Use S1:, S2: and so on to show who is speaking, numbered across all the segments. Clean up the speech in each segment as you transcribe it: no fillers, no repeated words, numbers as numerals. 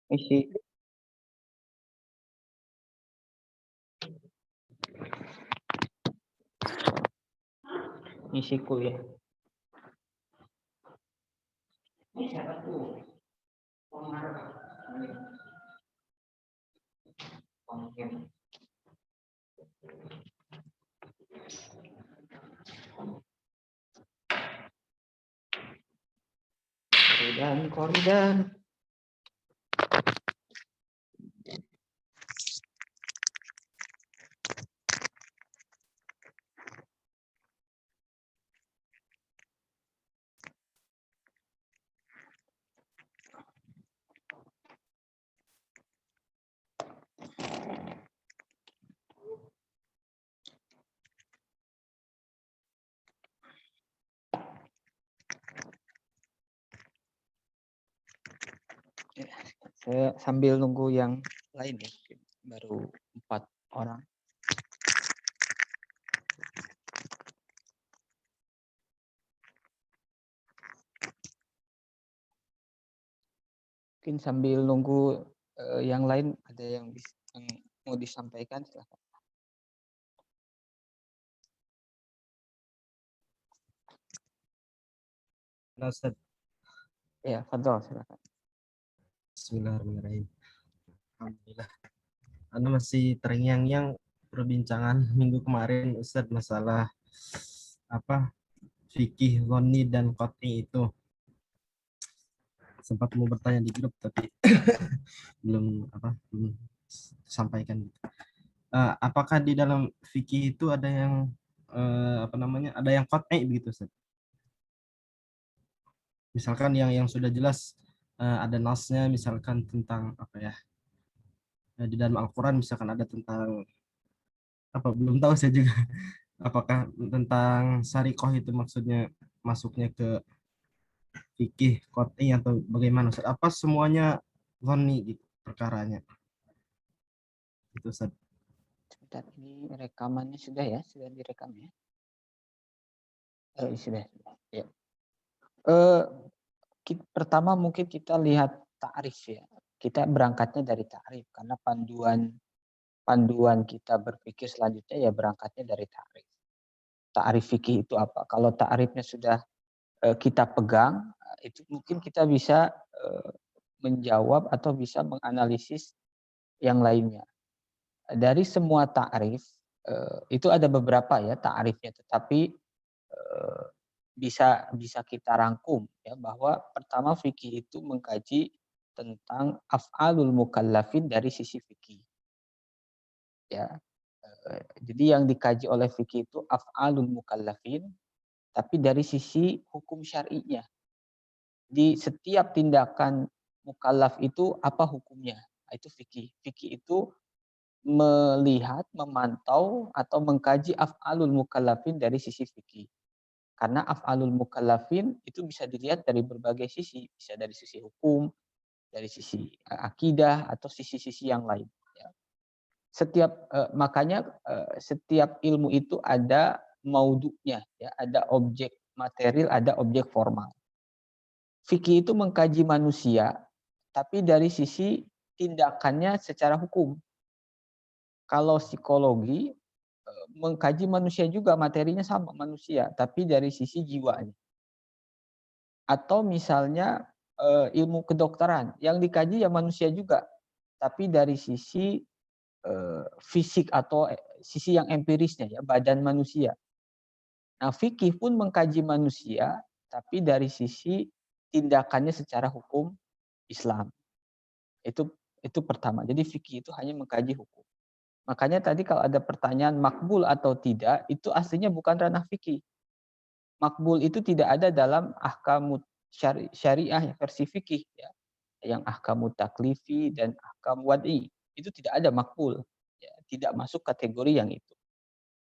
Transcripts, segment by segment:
S1: Isi. Isi kuliah. Ini siapa tuh? Koridan. Saya sambil nunggu yang lain ya, baru 4 orang. Mungkin sambil nunggu yang lain ada yang mau disampaikan, silahkan.
S2: Ustaz.
S1: Ya, Fadol, silakan.
S2: Bismillahirrahmanirrahim. Alhamdulillah. Anda masih terngiang-ngiang perbincangan minggu kemarin Ustaz masalah apa fikih dhonni dan qat'i itu. Sempat mau bertanya di grup tapi belum sampaikan. Apakah di dalam fikih itu ada yang ada yang qat'i begitu Ustaz? Misalkan yang sudah jelas ada nasnya misalkan tentang apa ya, di dalam Al-Quran misalkan ada tentang apa, belum tahu saya juga apakah tentang syariqah itu maksudnya masuknya ke fikih qat'i atau bagaimana Ustaz? Apa semuanya dhonni gitu perkaranya itu Ustaz?
S1: Sebentar, ini rekamannya sudah ya, sudah direkam ya. Sudah. Ya. Pertama mungkin kita lihat ta'rif ya. Kita berangkatnya dari ta'rif karena panduan kita berpikir selanjutnya ya berangkatnya dari ta'rif. Ta'rif fikih itu apa? Kalau ta'rifnya sudah kita pegang, itu mungkin kita bisa menjawab atau bisa menganalisis yang lainnya. Dari semua ta'rif itu ada beberapa ya ta'rifnya, tetapi bisa kita rangkum ya bahwa pertama fikih itu mengkaji tentang af'alul mukallafin dari sisi fikih. Ya. Jadi yang dikaji oleh fikih itu af'alul mukallafin tapi dari sisi hukum syar'inya. Di setiap tindakan mukallaf itu apa hukumnya? Itu fikih. Fikih itu melihat, memantau atau mengkaji af'alul mukallafin dari sisi fikih. Karena af'alul mukallafin itu bisa dilihat dari berbagai sisi, bisa dari sisi hukum, dari sisi akidah atau sisi-sisi yang lain. Ya. Makanya setiap ilmu itu ada maudunya, ya, ada objek material, ada objek formal. Fikih itu mengkaji manusia, tapi dari sisi tindakannya secara hukum. Kalau psikologi mengkaji manusia juga, materinya sama manusia, tapi dari sisi jiwanya. Atau misalnya ilmu kedokteran yang dikaji ya manusia juga, tapi dari sisi fisik atau sisi yang empirisnya ya badan manusia. Nah, fikih pun mengkaji manusia, tapi dari sisi tindakannya secara hukum Islam. Itu pertama. Jadi fikih itu hanya mengkaji hukum. Makanya tadi kalau ada pertanyaan makbul atau tidak, itu aslinya bukan ranah fikih. Makbul itu tidak ada dalam ahkam syariah versi fikih ya. Yang ahkamu taklifi dan ahkam wad'i itu tidak ada makbul ya, tidak masuk kategori yang itu.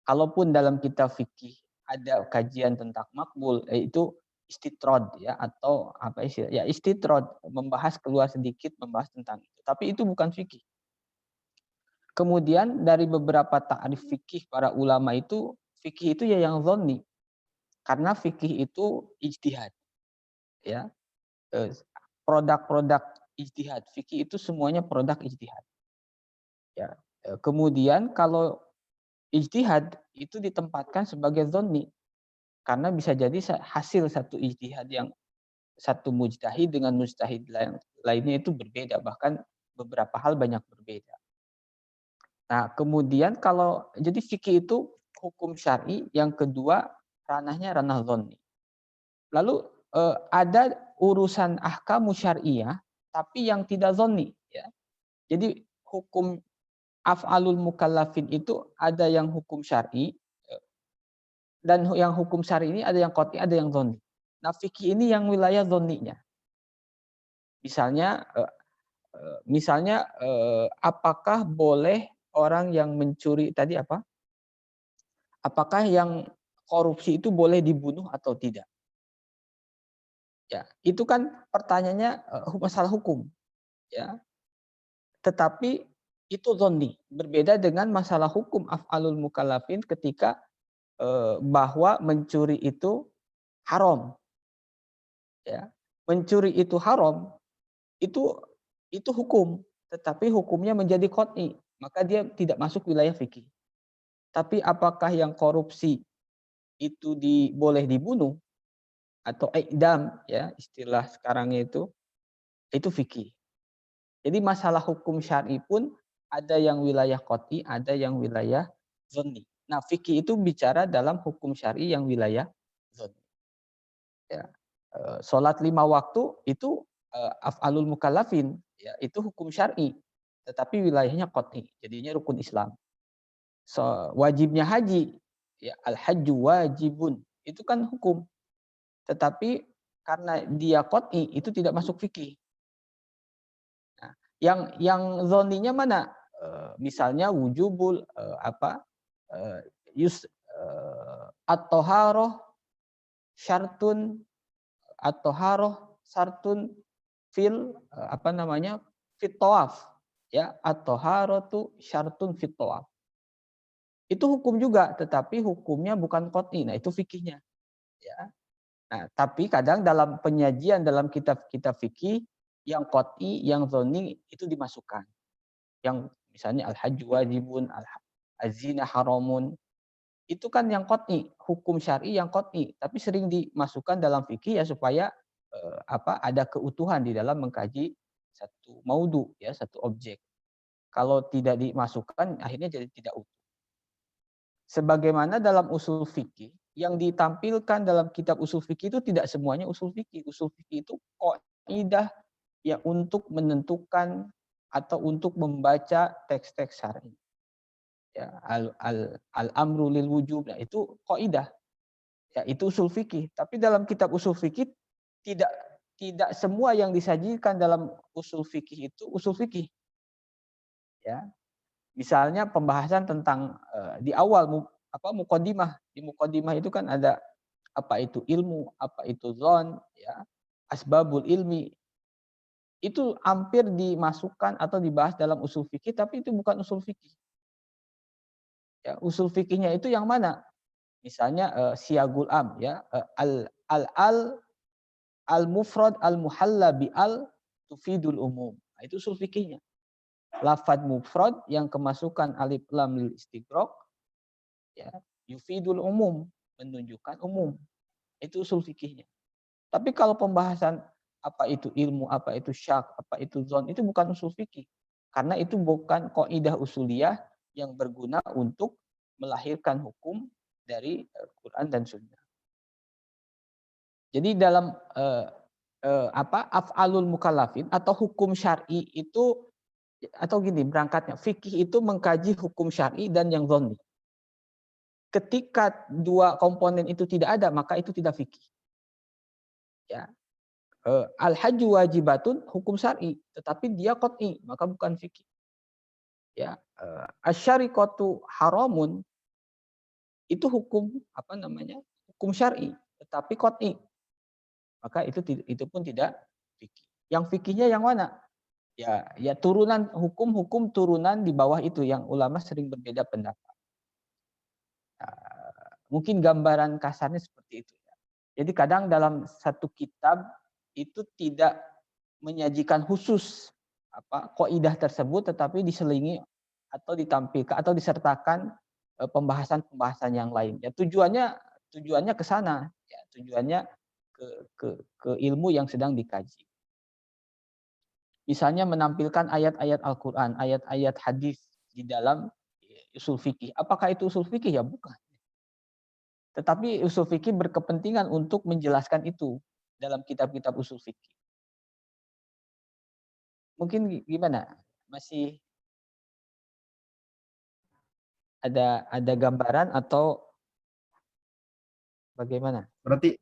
S1: Kalaupun dalam kitab fikih ada kajian tentang makbul, itu istitrod ya, atau apa istilah ya, istitrod, membahas keluar sedikit membahas tentang itu, tapi itu bukan fikih. Kemudian dari beberapa ta'rif fikih para ulama itu, fikih itu ya yang dhonni, karena fikih itu ijtihad ya. Produk-produk ijtihad. Fikih itu semuanya produk ijtihad. Ya. Kemudian kalau ijtihad itu ditempatkan sebagai dzanni, karena bisa jadi hasil satu ijtihad yang satu mujtahid dengan mujtahid lainnya itu berbeda, bahkan beberapa hal banyak berbeda. Nah, kemudian kalau jadi fikih itu hukum syar'i, yang kedua ranahnya ranah dzanni. Lalu ada urusan ahkamu syariah tapi yang tidak dzanni, ya. Jadi hukum af'alul mukallafin itu ada yang hukum syar'i, dan yang hukum syar'i ini ada yang qat'i, ada yang dzanni. Nah, fikih ini yang wilayah dzanninya. Misalnya apakah boleh orang yang mencuri tadi apa? Apakah yang korupsi itu boleh dibunuh atau tidak? Ya, itu kan pertanyaannya masalah hukum, ya. Tetapi itu dzanni, berbeda dengan masalah hukum af'alul mukallafin ketika bahwa mencuri itu haram, ya. Mencuri itu haram, itu hukum, tetapi hukumnya menjadi qat'i, maka dia tidak masuk wilayah fikih. Tapi apakah yang korupsi itu boleh dibunuh atau i'dam, ya istilah sekarangnya itu fikih. Jadi masalah hukum syar'i pun ada yang wilayah qat'i, ada yang wilayah dzanni. Nah, fikih itu bicara dalam hukum syar'i yang wilayah dzanni. Ya. Salat 5 waktu itu af'alul mukallafin, ya itu hukum syar'i, tetapi wilayahnya qat'i, jadinya rukun Islam. Wajibnya haji, ya al-hajju wajibun, itu kan hukum. Tetapi karena dia qat'i itu tidak masuk fikih. Nah, yang dzanninya mana? Misalnya wujubul at-thaharah syartun, at-thaharah syartun fil fit tawaf, ya at-thaharatu syartun fit tawaf. Itu hukum juga, tetapi hukumnya bukan qat'i. Nah, itu fikihnya, ya. Nah, tapi kadang dalam penyajian dalam kitab-kitab fikih yang qat'i, yang dzanni itu dimasukkan. Yang misalnya al-hajju wajibun, az-zina haramun. Itu kan yang qat'i, hukum syar'i yang qat'i, tapi sering dimasukkan dalam fikih ya supaya ada keutuhan di dalam mengkaji satu maudhu, ya, satu objek. Kalau tidak dimasukkan akhirnya jadi tidak utuh. Sebagaimana dalam usul fikih, yang ditampilkan dalam kitab usul fikih itu tidak semuanya usul fikih. Usul fikih itu kaidah ya untuk menentukan atau untuk membaca teks-teks syar'i. Ya, al-amru lil wujub, nah itu kaidah. Ya, itu usul fikih. Tapi dalam kitab usul fikih tidak tidak semua yang disajikan dalam usul fikih itu usul fikih. Ya. Misalnya pembahasan tentang di awal muqaddimah. Di muqaddimah itu kan ada apa itu ilmu, apa itu dzan, ya, asbabul ilmi. Itu hampir dimasukkan atau dibahas dalam usul fikih, tapi itu bukan usul fikih. Ya, usul fikihnya itu yang mana? Misalnya siyagul am, ya, al mufrad al muhalla bi al tufidul umum. Nah, itu usul fikihnya. Lafad mufrad yang kemasukan alif lam lil istighraq, ya, yufidul umum, menunjukkan umum. Itu usul fikihnya. Tapi kalau pembahasan apa itu ilmu, apa itu syak, apa itu dzan, itu bukan usul fikih. Karena itu bukan kaidah usuliyah yang berguna untuk melahirkan hukum dari Quran dan Sunnah. Jadi dalam af'alul mukallafin atau hukum syar'i itu, atau gini berangkatnya, fikih itu mengkaji hukum syar'i dan yang dzanni. Ketika dua komponen itu tidak ada, maka itu tidak fikih. Ya. Al-hajju wajibatun hukum syar'i, tetapi dia qat'i, maka bukan fikih. Ya. Asyariqatu haramun itu hukum hukum syar'i, tetapi qat'i. Maka itu pun tidak fikih. Yang fikihnya yang mana? Ya turunan hukum-hukum turunan di bawah itu yang ulama sering berbeda pendapat. Mungkin gambaran kasarnya seperti itu. Jadi kadang dalam satu kitab itu tidak menyajikan khusus kaidah tersebut, tetapi diselingi atau ditampilkan atau disertakan pembahasan-pembahasan yang lain. Ya tujuannya ke sana, ya tujuannya ke ilmu yang sedang dikaji. Misalnya menampilkan ayat-ayat Al-Qur'an, ayat-ayat hadis di dalam usul fikih. Apakah itu usul fikih? Ya bukan. Tetapi usul fikih berkepentingan untuk menjelaskan itu dalam kitab-kitab usul fikih. Mungkin gimana? Masih ada gambaran atau bagaimana?
S2: Berarti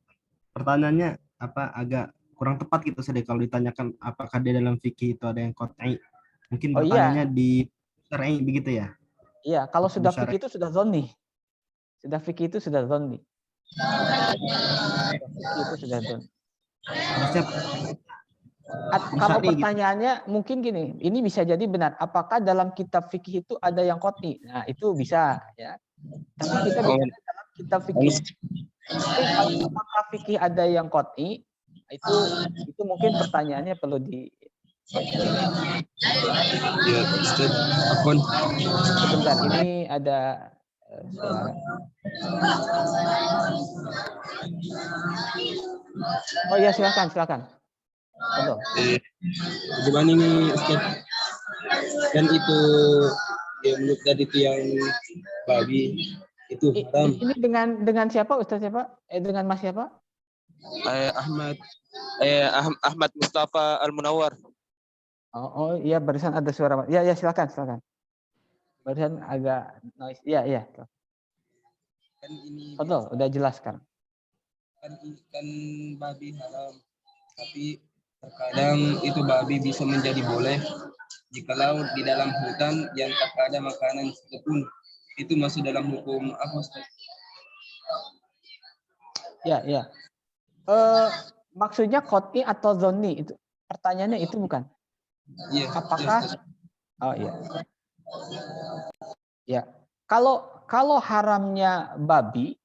S2: pertanyaannya apa agak kurang tepat gitu Ustaz kalau ditanyakan apakah di dalam fikih itu ada yang qat'i. Mungkin
S1: Oh
S2: bertanyanya
S1: iya,
S2: di syar'i begitu ya.
S1: iya. Kalau
S2: Hukum
S1: sudah
S2: syar'i.
S1: fikih itu sudah zonni. Sudah fikih itu sudah zonni. Sudah fikih itu sudah zonni.
S2: Harusnya hukum
S1: Kalau
S2: syar'i gitu.
S1: pertanyaannya mungkin gini, ini bisa jadi benar. Apakah dalam kitab fikih itu ada yang qat'i? Nah, itu bisa ya. Tapi kita
S3: Oh,
S1: bicara dalam kitab fikih. Tapi kalau apakah fikih ada yang qat'i? Itu mungkin pertanyaannya perlu dikaji lagi.
S3: ya, Ustaz. Afwan.
S1: Sebentar, ini ada suara. Oh iya, silakan. Betul.
S3: Gimana ini Ustaz? Dan itu ya menurut tadi itu yang babi itu haram.
S1: Ini dengan siapa, Ustaz siapa? Dengan Mas siapa?
S3: Ahmad Ahmad Mustafa Al Munawar.
S1: Oh iya, barusan ada suara. Ya silakan. Barusan agak noise. Iya.
S3: Kan ini
S1: Betul, udah jelas sekarang.
S3: kan babi haram, tapi terkadang itu babi bisa menjadi boleh jikalau di dalam hutan yang tak ada makanan sedikitpun. Itu masuk dalam hukum apa Ustaz?
S1: Ya. Maksudnya qat'i atau zonni itu? Pertanyaannya itu bukan?
S3: Iya.
S1: Apakah? Oh iya. Ya. Kalau haramnya babi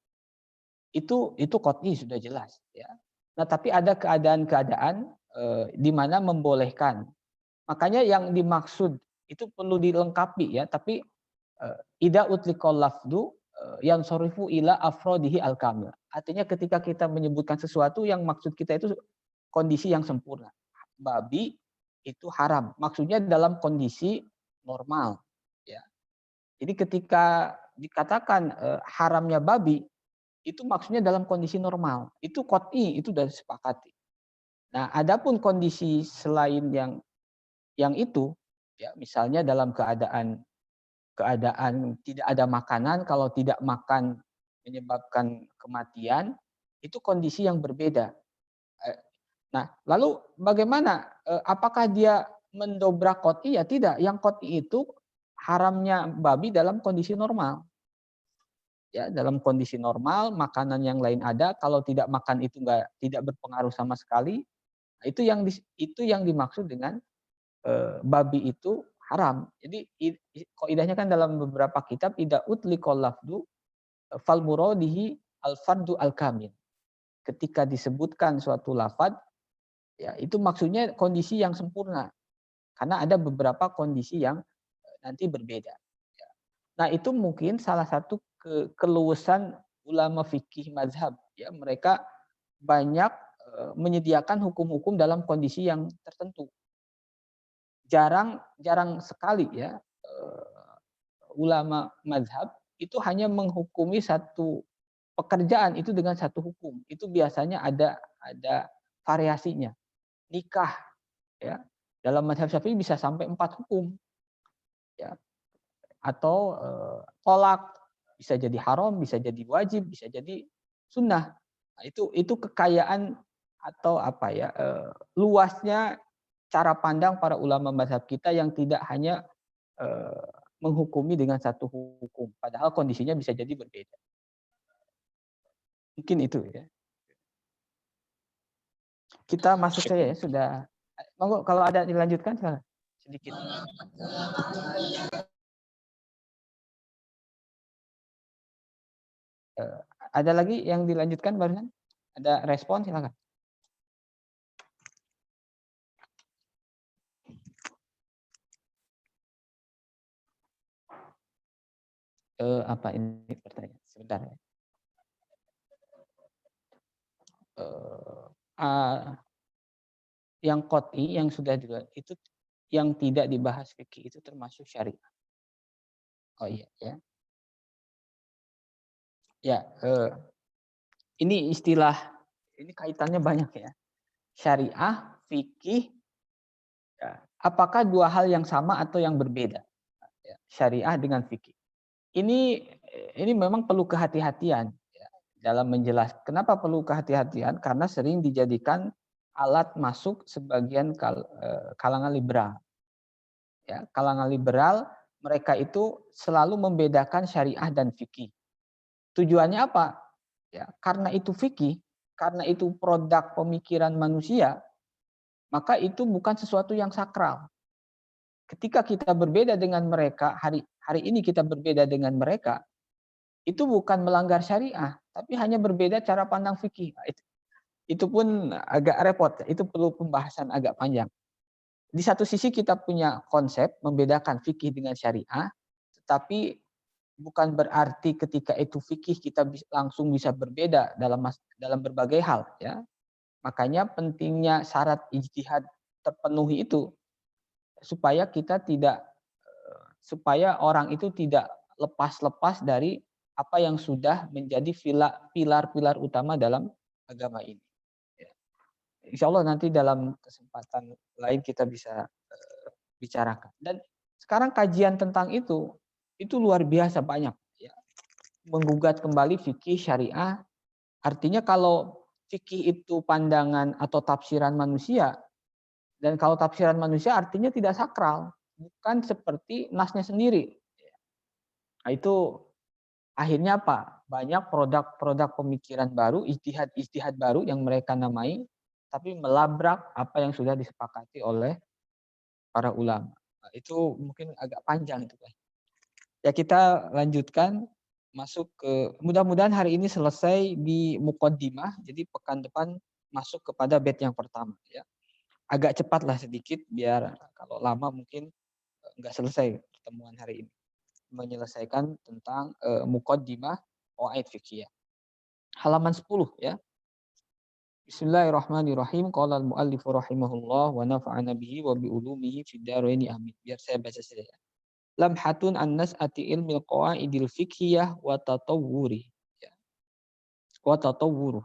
S1: itu qat'i sudah jelas ya. Nah, tapi ada keadaan-keadaan di mana membolehkan. Makanya yang dimaksud itu perlu dilengkapi ya, tapi ida utliqal lafdu yang sorifu ila afrodihi al kamil. Artinya ketika kita menyebutkan sesuatu yang maksud kita itu kondisi yang sempurna. Babi itu haram. Maksudnya dalam kondisi normal ya. Jadi ketika dikatakan haramnya babi itu maksudnya dalam kondisi normal. Itu qat'i, itu sudah disepakati. Nah, adapun kondisi selain yang itu ya, misalnya dalam keadaan tidak ada makanan, kalau tidak makan menyebabkan kematian, itu kondisi yang berbeda. Nah, lalu bagaimana? Apakah dia mendobrak qat'i? Ya tidak. Yang qat'i itu haramnya babi dalam kondisi normal. Ya, dalam kondisi normal, makanan yang lain ada, kalau tidak makan itu tidak berpengaruh sama sekali. Nah, itu yang dimaksud dengan babi itu haram. Jadi kaidahnya kan dalam beberapa kitab ida utliqal lafdu fal muradihi al fardu al kamil. Ketika disebutkan suatu lafad ya itu maksudnya kondisi yang sempurna. Karena ada beberapa kondisi yang nanti berbeda. Ya. Nah, itu mungkin salah satu keluasan ulama fikih mazhab ya, mereka banyak menyediakan hukum-hukum dalam kondisi yang tertentu. Jarang sekali ya ulama mazhab itu hanya menghukumi satu pekerjaan itu dengan satu hukum. Itu biasanya ada variasinya. Nikah ya. Dalam mazhab Syafi'i bisa sampai 4 hukum. Ya. Atau tolak bisa jadi haram, bisa jadi wajib, bisa jadi sunnah. Nah, itu kekayaan atau apa ya luasnya cara pandang para ulama mazhab kita yang tidak hanya menghukumi dengan satu hukum, padahal kondisinya bisa jadi berbeda. Mungkin itu ya. Kita masuk saja ya, sudah. Monggo kalau ada dilanjutkan silakan sedikit. Ada lagi yang dilanjutkan barusan? Ada respon silakan. Apa ini pertanyaan? Sebentar ya. Yang qot'i yang sudah itu yang tidak dibahas fikih itu termasuk syariah. Oh iya ya. Ya, ini istilah ini kaitannya banyak ya. Syariah, fikih, ya. Apakah dua hal yang sama atau yang berbeda? Ya, syariah dengan fikih. Ini memang perlu kehati-hatian ya, dalam menjelaskan. Kenapa perlu kehati-hatian? Karena sering dijadikan alat masuk sebagian kalangan liberal. Ya, kalangan liberal mereka itu selalu membedakan syariah dan fikih. Tujuannya apa? Ya, karena itu fikih, karena itu produk pemikiran manusia, maka itu bukan sesuatu yang sakral. Ketika kita berbeda dengan mereka, hari ini kita berbeda dengan mereka, itu bukan melanggar syariah, tapi hanya berbeda cara pandang fikih. Itu pun agak repot, itu perlu pembahasan agak panjang. Di satu sisi kita punya konsep membedakan fikih dengan syariah, tetapi bukan berarti ketika itu fikih kita langsung bisa berbeda dalam berbagai hal ya. Makanya pentingnya syarat ijtihad terpenuhi itu supaya supaya orang itu tidak lepas-lepas dari apa yang sudah menjadi pilar-pilar utama dalam agama ini. Insya Allah nanti dalam kesempatan lain kita bisa bicarakan. Dan sekarang kajian tentang itu luar biasa banyak. Ya. Menggugat kembali fikih syariah. Artinya kalau fikih itu pandangan atau tafsiran manusia, dan kalau tafsiran manusia artinya tidak sakral, bukan seperti nasnya sendiri. Nah, itu akhirnya apa? Banyak produk-produk pemikiran baru, ijtihad baru yang mereka namai, tapi melabrak apa yang sudah disepakati oleh para ulama. Nah, itu mungkin agak panjang itu, Pak. Ya kita lanjutkan masuk ke mudah-mudahan hari ini selesai di muqaddimah, jadi pekan depan masuk kepada bait yang pertama ya. Agak cepatlah sedikit biar kalau lama mungkin enggak selesai pertemuan hari ini. Menyelesaikan tentang muqaddimah qawaid fiqhiyah. Halaman 10 ya. Bismillahirrahmanirrahim. Qala al-muallif rahimahullah wa nafa'ana bihi wa bi ulumihi fid dharain amin. Biar saya baca saja ya. Lamhatun an nas'ati ilmil qawaidil fiqhiyah wa tatawwuri. Ya. Wa tatawwuru.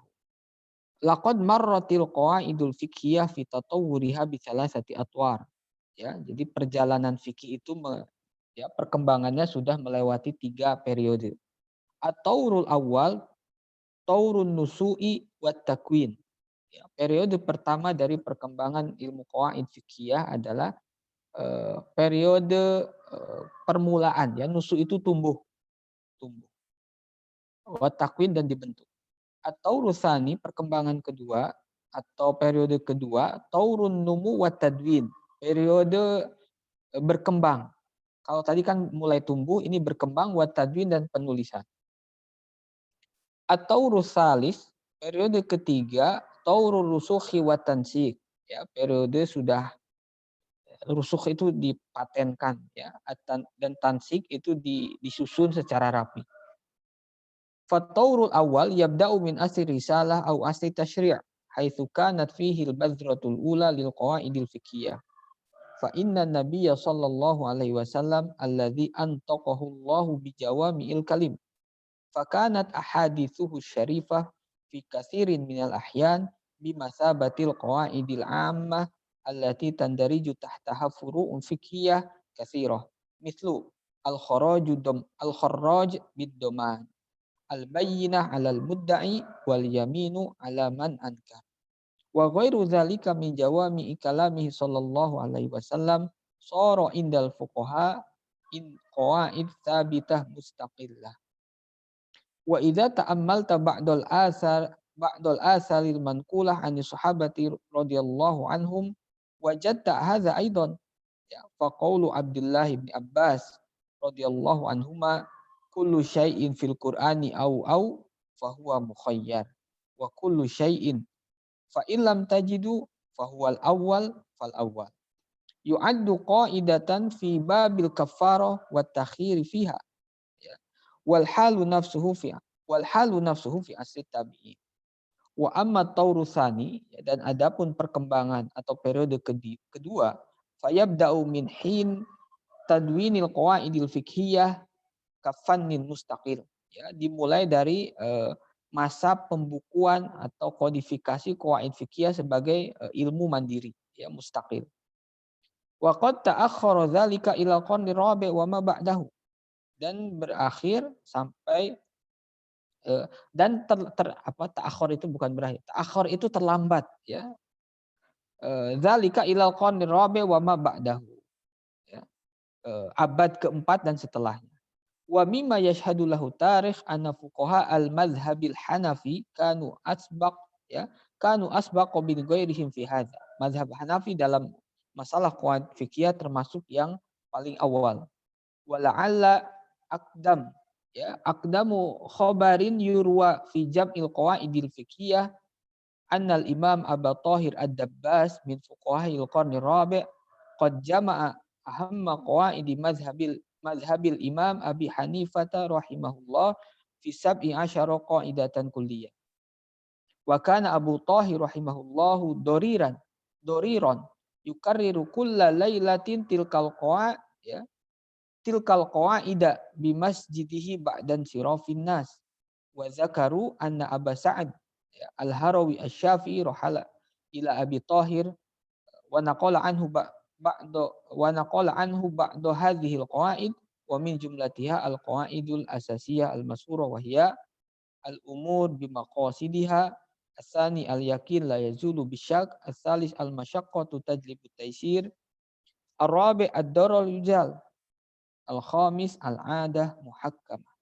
S1: Laqad marratil qawaidul fiqhiyah fi tatawwuriha bi thalathati atwar. Ya, jadi perjalanan fikih itu ya perkembangannya sudah melewati 3 periode. At-taurul awal, taurun nusu'i wat takwin. Ya, periode pertama dari perkembangan ilmu qawaid fiqhiyah adalah periode permulaan ya, nusu itu tumbuh wat takwin dan dibentuk. Atau rusani perkembangan kedua atau periode kedua taurun numu wat tadwin, periode berkembang. Kalau tadi kan mulai tumbuh, ini berkembang wat tadwin dan penulisan. Atau rusalis periode ketiga taurul rusukhi wat tansik, ya periode sudah rusukh itu dipatenkan ya, dan tansik itu disusun secara rapi. Fataurul awal yabda'u min asri risalah au asri tasyri' haitsu kanat fihi al-badratul ula lil qawaidil fiqhiyah. Fa inna nabiyya sallallahu alaihi wasallam alladhi antaqahu Allahu bi jawami'il kalim. Fa kanat ahadithuhu syarifah fi katsirin minal ahyan bimasabatil qawaidil 'ammah allati tandariju tahtaha furu'un fiqhiyah katsirah. Mithlu al-kharraj bid-doman. Al-bayyinah 'alal mudda'i wal yaminu 'ala man ankar. Wa ghairu dzalika min jawami'i kalamihi sallallahu alaihi wasallam sara indal fuqaha in qawaid tsabitah mustaqillah. Wa idza ta'ammalta ba'dal asalil manqulah 'ani sahabati radhiyallahu anhum wajadta hadza aidan ya fa qaulu Abdullah bin Abbas radhiyallahu anhuma kullu syai'in fil Qur'ani au fa huwa mukhayyar wa kullu syai'in fa illam tajidu fa huwal awwal fal awwal yu'addu qa'idatan fi babil kaffarah wat takhir fiha ya wal halu nafsuhu fi asri tabi'in. Wa amma tauru tsani, dan adapun perkembangan atau periode kedua, fayabda'u min hin tadwinil qawaidil fiqhiyah kafannin mustaqil. Ya, dimulai dari masa pembukuan atau kodifikasi qawaid fikih sebagai ilmu mandiri, ya, mustaqil. Wa qad ta'akhkhara dzalika ila qarni rabi' wa ma ba'dahu. Dan berakhir sampai dan ta'akhkhar itu bukan berakhir. Ta'akhkhar itu terlambat, ya. Dzalika ila qarni rabi' wa ma ba'dahu. Ya. Abad keempat dan setelahnya. Wa mimma yashhadu lahu tarikh anna fuqaha al-madhhabil Hanafi kanu asbaq bin ghairihim fi hadza. Mazhab Hanafi dalam masalah qawaid fikih termasuk yang paling awal. Wa la'alla aqdamu khabarin yurwa fi jam'il qawaidil fiqhiyah anna al-imam Abu Thahir ad-Dabbas min fuqaha'il qarni rabi' qad jama'a ahamma qawaidi mazhabil Imam Abi Hanifah rahimahullah fi 17 qaidatan kulliyah. Wa kana Abu Thahir rahimahullahu doriran yukarriru kulla lailatin tilkal qaida bi masjidihi ba'dan sirafin nas. Wa zakaru anna Aba Sa'ad al-Harawi asy-Syafi'i rahala ila Abi Thahir wa naqala anhu ba'du hadhihi al-qawaid wa min jumlatiha al-qawaidul asasiyah al-masyhurah wa hiya al-umur bi maqasidiha, as-sani al-yaqin la yazulu bisyak, as-salis al-masyaqqatu tajlibu taysir, ar-rabi' ad-darar yujal, al-khamis al-'adah muhakkamah.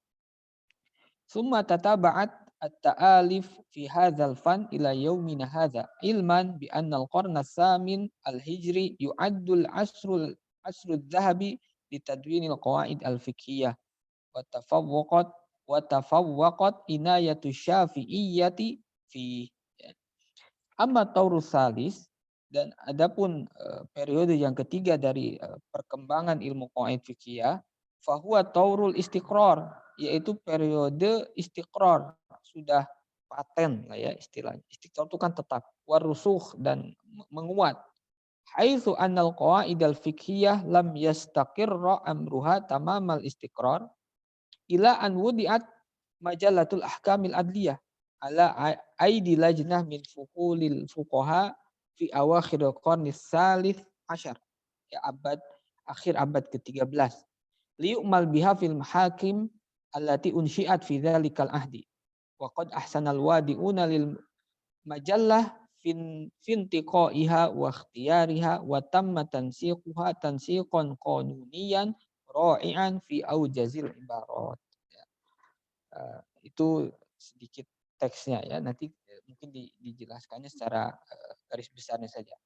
S1: Thumma tataba'at at-ta'alif fi hadzal fan ila yaumina hadza ilman bi anna al-qarn as-samin al-hijri yu'addu al-asru adh-dhahabi li tadwinil qawaid al-fiqhiyah wa tafawwaqat inayatu syafi'iyyati fi. Amma taurus salis, dan adapun periode yang ketiga dari perkembangan ilmu qawaid fiqhiyah, fahuwa taurul istiqrar, yaitu periode istiqrar, sudah paten lah ya istilahnya. Istiqrar itu kan tetap, warusukh dan menguat. Haitsu annal qawaidal fiqhiyah lam yastaqirra amruha tamamal istiqrar ila an wudi'at majallatul ahkamil adliyah ala aidi lajnah min fuqulil fuqaha fi awakhir qarnis salith asyar, ya, akhir abad ke-13, liyu'mal biha fil mahakim allati unsyiat fi dzalikal ahdi wa qad ahsanal wadi'una lil majallah fintiqaiha wa ikhtiyariha wa tamma tansiquha tansiqan qanuniyan ra'ian fi aujazil ibarat. Itu sedikit teksnya, ya, nanti mungkin dijelaskannya secara garis besarnya saja.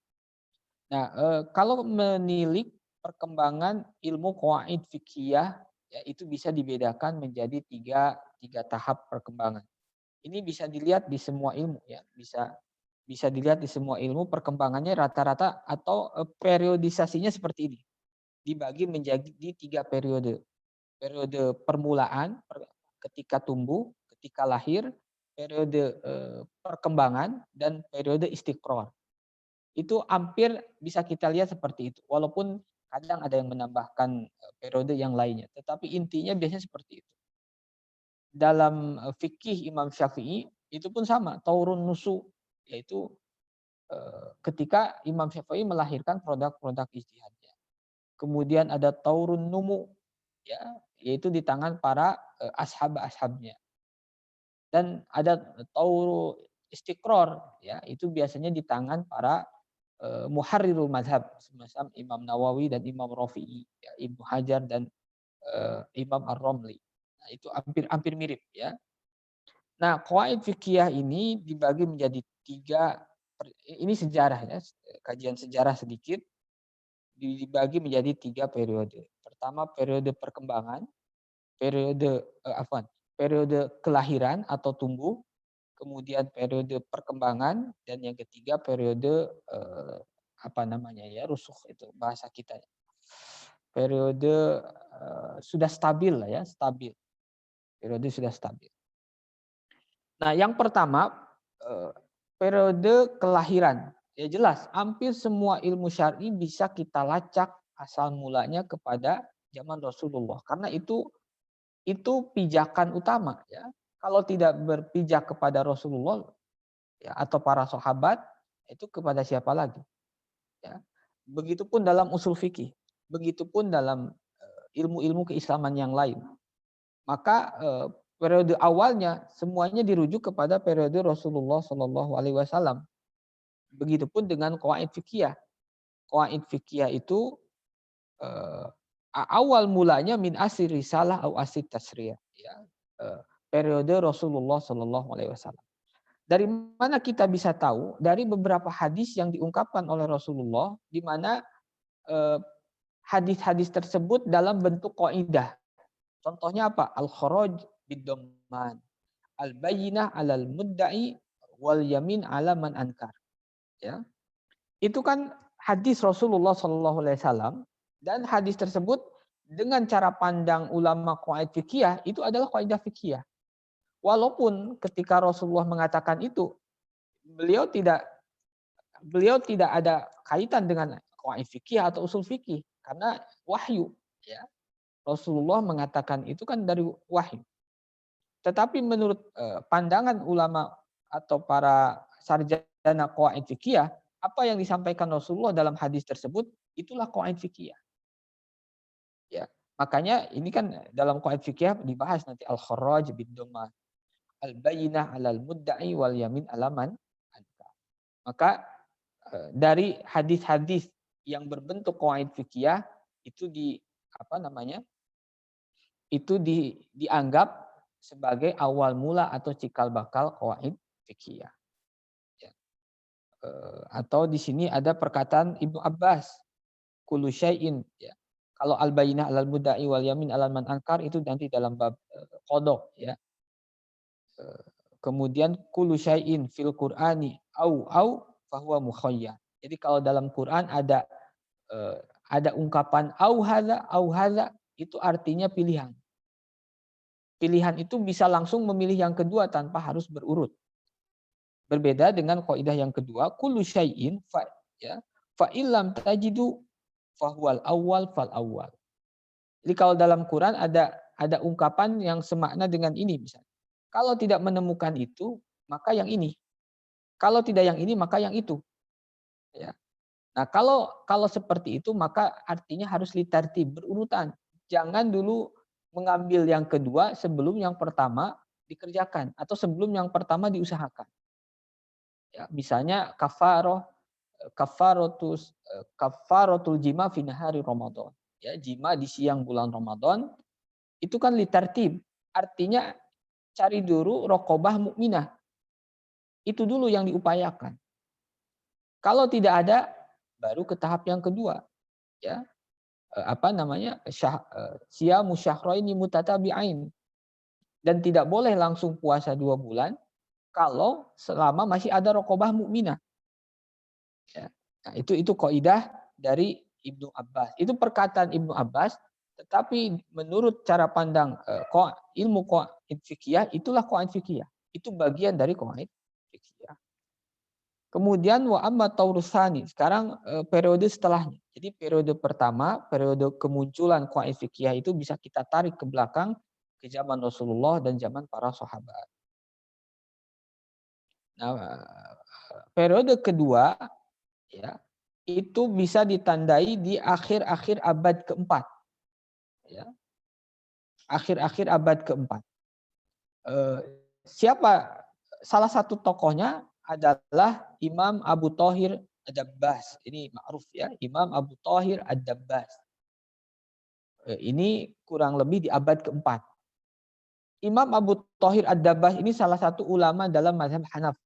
S1: Nah, kalau menilik perkembangan ilmu qawaid fiqhiyah, ya, itu bisa dibedakan menjadi tiga tahap perkembangan. Ini bisa dilihat di semua ilmu, ya, bisa dilihat di semua ilmu perkembangannya rata-rata atau periodisasinya seperti ini. Dibagi menjadi 3 periode. Periode permulaan ketika tumbuh, ketika lahir, periode perkembangan, dan periode istiqrar. Itu hampir bisa kita lihat seperti itu. Walaupun kadang ada yang menambahkan periode yang lainnya, tetapi intinya biasanya seperti itu. Dalam fikih Imam Syafi'i itu pun sama, taurun nusu, yaitu ketika Imam Syafi'i melahirkan produk-produk ijtihadnya. Kemudian ada taurun numu, ya, yaitu di tangan para ashab-ashabnya. Dan ada tauru istiqrar, ya, itu biasanya di tangan para muharrirul madhab, semacam Imam Nawawi dan Imam Rafi'i, ya, Ibnu Hajar dan Imam Ar-Ramli. Nah, itu hampir mirip, ya. Nah, qawaid fiqhiyah ini dibagi menjadi 3, ini sejarah, ya, kajian sejarah sedikit, dibagi menjadi 3 periode. Pertama periode perkembangan, periode kelahiran atau tumbuh, kemudian periode perkembangan, dan yang ketiga periode rusukh, itu bahasa kita. Periode sudah stabil lah, ya, stabil. Periode sudah stabil. Nah, yang pertama periode kelahiran. Ya jelas, hampir semua ilmu syar'i bisa kita lacak asal mulanya kepada zaman Rasulullah. Karena itu pijakan utama ya. Kalau tidak berpijak kepada Rasulullah ya, atau para sahabat, itu kepada siapa lagi? Ya. Begitupun dalam usul fikih, begitupun dalam ilmu-ilmu keislaman yang lain. Maka periode awalnya semuanya dirujuk kepada periode Rasulullah Shallallahu Alaihi Wasallam. Begitupun dengan qawaid fikih. Qawaid fikih itu awal mulanya min asir risalah atau asir tasriyah. Ya. Periode Rasulullah Shallallahu Alaihi Wasallam. Dari mana kita bisa tahu? Dari beberapa hadis yang diungkapkan oleh Rasulullah, di mana hadis-hadis tersebut dalam bentuk kaidah. Contohnya apa? Al-kharaj bid-dhamman, al-bayyinah 'alal mudda'i wal yamin 'ala man ankar. Ya. Itu kan hadis Rasulullah Shallallahu Alaihi Wasallam, dan hadis tersebut dengan cara pandang ulama qawaid fikih itu adalah kaidah fikih. Walaupun ketika Rasulullah mengatakan itu, beliau tidak ada kaitan dengan qawaid fikih atau usul fikih karena wahyu, ya. Rasulullah mengatakan itu kan dari wahyu. Tetapi menurut pandangan ulama atau para sarjana qawaid fikih, apa yang disampaikan Rasulullah dalam hadis tersebut itulah qawaid fikih. Ya, makanya ini kan dalam qawaid fikih dibahas nanti al-kharaj bid-dhammah, al-bayyinah 'alal mudda'i wal yamin 'ala man ankar. Maka dari hadis-hadis yang berbentuk qawaid fikih itu dianggap sebagai awal mula atau cikal bakal qawaid fikih. Ya. Atau di sini ada perkataan Ibnu Abbas, kullu syai'in, ya. Kalau al-bayyinah 'alal mudda'i wal yamin 'ala man ankar itu nanti dalam bab qada, ya. Kemudian kullu syai'in fil Qur'ani au fahuwa mukhayyar. Jadi kalau dalam Quran ada ungkapan au hadza itu artinya pilihan. Pilihan itu bisa langsung memilih yang kedua tanpa harus berurut. Berbeda dengan kaidah yang kedua, kullu syai'in fa illam tajidu fahuwal awwal fal awwal. Jadi kalau dalam Quran ada ungkapan yang semakna dengan ini misalnya. Kalau tidak menemukan itu, maka yang ini. Kalau tidak yang ini, maka yang itu. Ya. Nah, kalau seperti itu, maka artinya harus litartib, berurutan. Jangan dulu mengambil yang kedua sebelum yang pertama dikerjakan atau sebelum yang pertama diusahakan. Ya, misalnya kafaratul jima fi nahari Ramadan. Ya, jima di siang bulan Ramadan itu kan litartib. Artinya cari dulu raqabah mukminah. Itu dulu yang diupayakan. Kalau tidak ada, baru ke tahap yang kedua. Ya. Siyamu syahraini mutatabi'ain. Dan tidak boleh langsung puasa 2 bulan kalau selama masih ada raqabah mukminah. Ya. Nah, itu kaidah dari Ibnu Abbas. Itu perkataan Ibnu Abbas, tetapi menurut cara pandang ilmu qawaid fikih, itulah qawaid fikih. Itu bagian dari qawaid fikih. Kemudian wa amma taurusani, sekarang periode setelahnya. Jadi periode pertama, periode kemunculan qawaid fikih itu bisa kita tarik ke belakang ke zaman Rasulullah dan zaman para sahabat. Nah, periode kedua ya, itu bisa ditandai di akhir-akhir abad keempat. Ya. Akhir-akhir abad keempat. Siapa salah satu tokohnya adalah Imam Abu Thahir Ad-Dabbas. Ini ma'ruf ya, Imam Abu Thahir Ad-Dabbas. Ini kurang lebih di abad keempat. Imam Abu Thahir Ad-Dabbas ini salah satu ulama dalam mazhab Hanafi.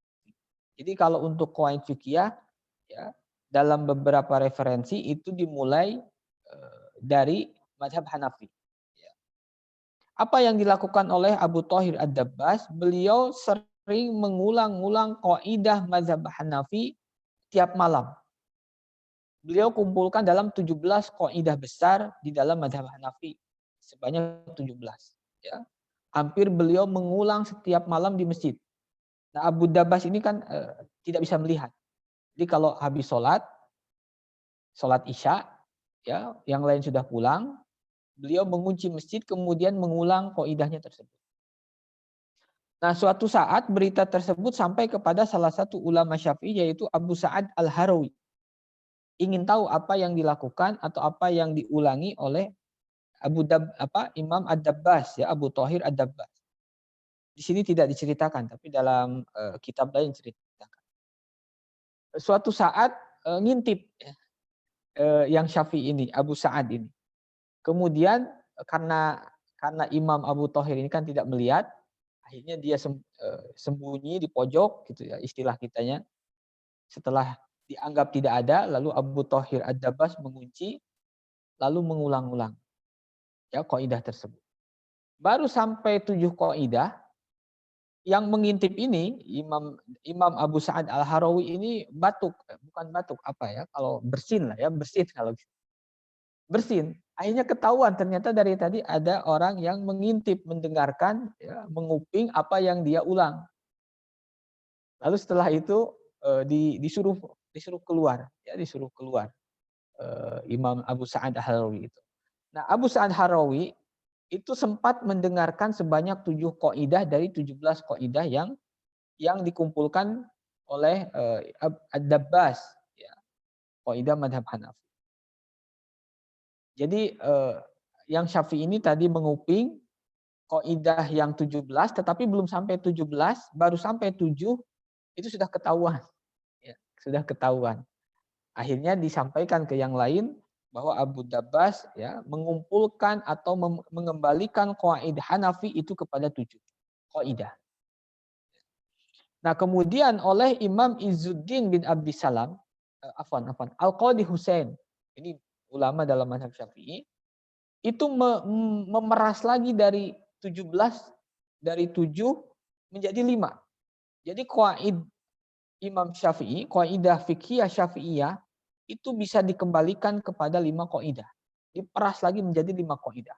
S1: Jadi kalau untuk qawaid fikih ya, dalam beberapa referensi itu dimulai dari mazhab Hanafi. Ya. Apa yang dilakukan oleh Abu Thahir Ad-Dabbas? Beliau sering mengulang-ulang kaidah mazhab Hanafi tiap malam. Beliau kumpulkan dalam 17 kaidah besar di dalam mazhab Hanafi. Sebanyak 17. Ya. Hampir beliau mengulang setiap malam di masjid. Nah, Abu Dabbas ini kan tidak bisa melihat. Jadi kalau habis sholat Isya, ya, yang lain sudah pulang, beliau mengunci masjid kemudian mengulang qaidahnya tersebut. Nah, suatu saat berita tersebut sampai kepada salah satu ulama Syafi'i yaitu Abu Sa'ad Al-Harawi. Ingin tahu apa yang dilakukan atau apa yang diulangi oleh Imam Ad-Dabbas, ya, Abu Thahir Ad-Dabbas. Di sini tidak diceritakan, tapi dalam kitab lain diceritakan. Suatu saat ngintip, ya, yang Syafi'i ini, Abu Sa'ad ini. Kemudian karena Imam Abu Thahir ini kan tidak melihat, akhirnya dia sembunyi di pojok, gitu ya, istilah kitanya. Setelah dianggap tidak ada, lalu Abu Thahir Ad-Dabbas mengunci, lalu mengulang-ulang, ya, qaidah tersebut. Baru sampai 7 qaidah, yang mengintip ini Imam Abu Sa'ad Al-Harawi ini bukan batuk, apa ya, kalau bersin lah ya, bersin kalau gitu. Bersin. Akhirnya ketahuan ternyata dari tadi ada orang yang mengintip, mendengarkan, ya, menguping apa yang dia ulang. Lalu setelah itu disuruh keluar, ya, disuruh keluar Imam Abu Sa'ad Al-Harawi itu. Nah, Abu Sa'ad Al-Harawi itu sempat mendengarkan sebanyak 7 qaidah dari 17 qaidah yang dikumpulkan oleh Ad-Dabbas, ya, qaidah madhab Hanafi. Jadi yang Syafi'i ini tadi menguping qaidah yang 17, tetapi belum sampai 17, baru sampai 7 itu sudah ketahuan, ya, sudah ketahuan. Akhirnya disampaikan ke yang lain bahwa Abu Dabbas, ya, mengumpulkan atau mengembalikan qaidah Hanafi itu kepada 7 qaidah. Nah, kemudian oleh Imam Izzuddin bin Abdissalam, Al-Qadi Husain, ini ulama dalam mazhab Syafi'i, itu memeras lagi dari 17, dari 7 menjadi 5. Jadi qaid Imam Syafi'i, qaidah fiqhiyah Syafi'iyah itu bisa dikembalikan kepada 5 qaidah. Diperas lagi menjadi 5 qaidah.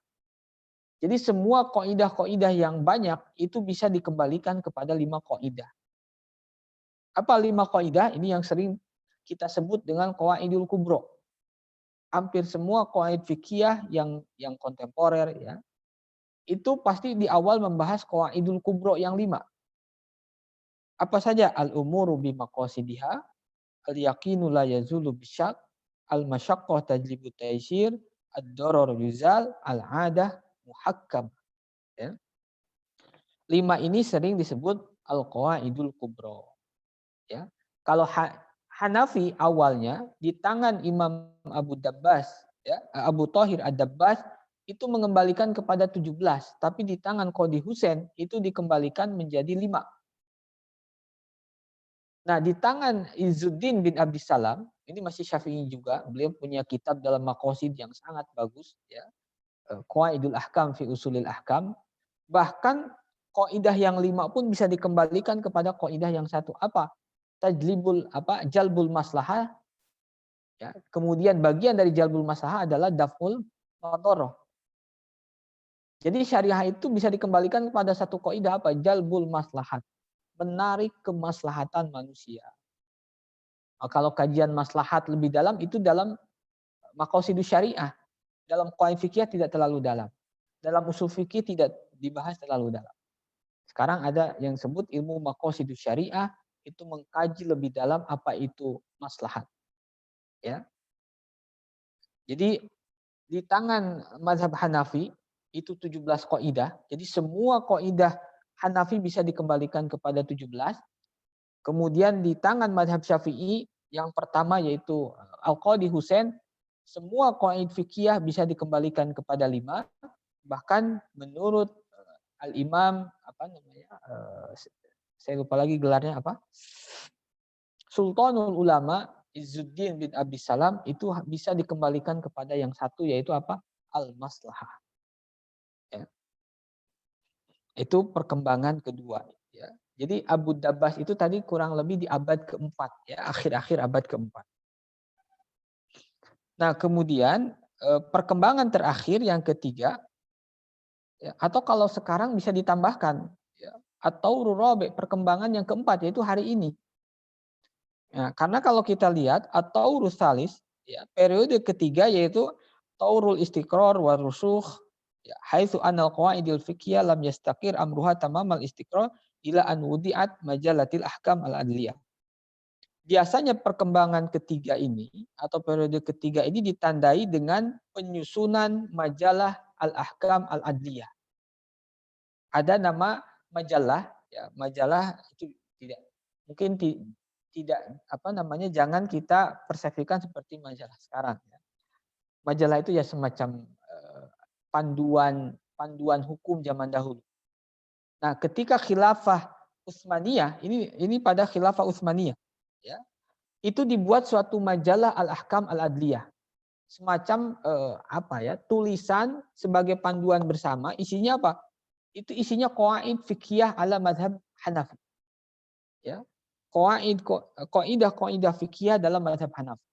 S1: Jadi semua qaidah-qaidah yang banyak itu bisa dikembalikan kepada 5 qaidah. Apa 5 qaidah? Ini yang sering kita sebut dengan qawaidul kubro. Hampir semua qaid fikih yang kontemporer, ya, itu pasti di awal membahas qawaidul kubro yang 5. Apa saja? Al-umuru bimaqasidiha, al-yaqinu la yazulu bisyak, al-masyaqqah tajlibu taysir, ad-darar yuzal, al-adah muhakkam. Ya. 5 ini sering disebut al-qawaidul kubro. Ya. Kalau Hanafi awalnya di tangan Imam Abu Dabbas, ya, Abu Thahir Ad-Dabbas itu mengembalikan kepada 17, tapi di tangan Qadi Husain itu dikembalikan menjadi 5. Nah, di tangan Izzuddin bin Abdissalam, ini masih Syafi'i juga, beliau punya kitab dalam maqasid yang sangat bagus, ya. Qawaidul Ahkam fi Usulil Ahkam. Bahkan qaidah yang 5 pun bisa dikembalikan kepada qaidah yang 1. Apa? Jalbul maslahah, ya. Kemudian bagian dari jalbul maslahah adalah daf'ul madharah. Jadi syariah itu bisa dikembalikan kepada satu kaidah apa? Jalbul maslahat, menarik kemaslahatan manusia. Nah, kalau kajian maslahat lebih dalam itu dalam maqasidus syariah. Dalam qawaid fikih tidak terlalu dalam. Dalam usul fikih tidak dibahas terlalu dalam. Sekarang ada yang disebut ilmu maqasidus syariah, itu mengkaji lebih dalam apa itu maslahat. Ya. Jadi di tangan mazhab Hanafi itu 17 qaidah. Jadi semua qaidah Hanafi bisa dikembalikan kepada 17. Kemudian di tangan mazhab Syafi'i yang pertama yaitu Al-Qadi Husain, semua qaid fikih bisa dikembalikan kepada 5. Bahkan menurut Al-Imam saya lupa lagi gelarnya apa? Sultanul Ulama Izzuddin bin Abdissalam itu bisa dikembalikan kepada yang 1 yaitu apa? Al-maslahah. Ya. Itu perkembangan kedua, ya. Jadi Abu Dabbas itu tadi kurang lebih di abad keempat, ya, akhir-akhir abad keempat. Nah, kemudian perkembangan terakhir yang ketiga Ya, atau kalau sekarang bisa ditambahkan ya, atau rabi', perkembangan yang keempat yaitu hari ini. Ya, karena kalau kita lihat atau rusalis ya, periode ketiga yaitu taurul istiqrar wa rusukh ya, haitsu anal qawaidil fiqhiyah lam yastaqir amruha tamamal istiqrar ila an wudi'at majalatil ahkam al adliyah. Biasanya perkembangan ketiga ini atau periode ketiga ini ditandai dengan penyusunan majalah al-ahkam al-adliyah. Ada nama majalah, ya majalah itu tidak mungkin tidak apa namanya jangan kita persepsikan seperti majalah sekarang. Ya. Majalah itu ya semacam panduan hukum zaman dahulu. Nah, ketika khilafah Utsmaniyah ini pada khilafah Utsmaniyah, ya itu dibuat suatu majalah al-ahkam al-adliyah, semacam tulisan sebagai panduan bersama. Isinya apa? Itu isinya qawaid fiqhiyah ala madhab Hanafi. Ya. Qaidah fiqhiyah dalam madhab Hanafi.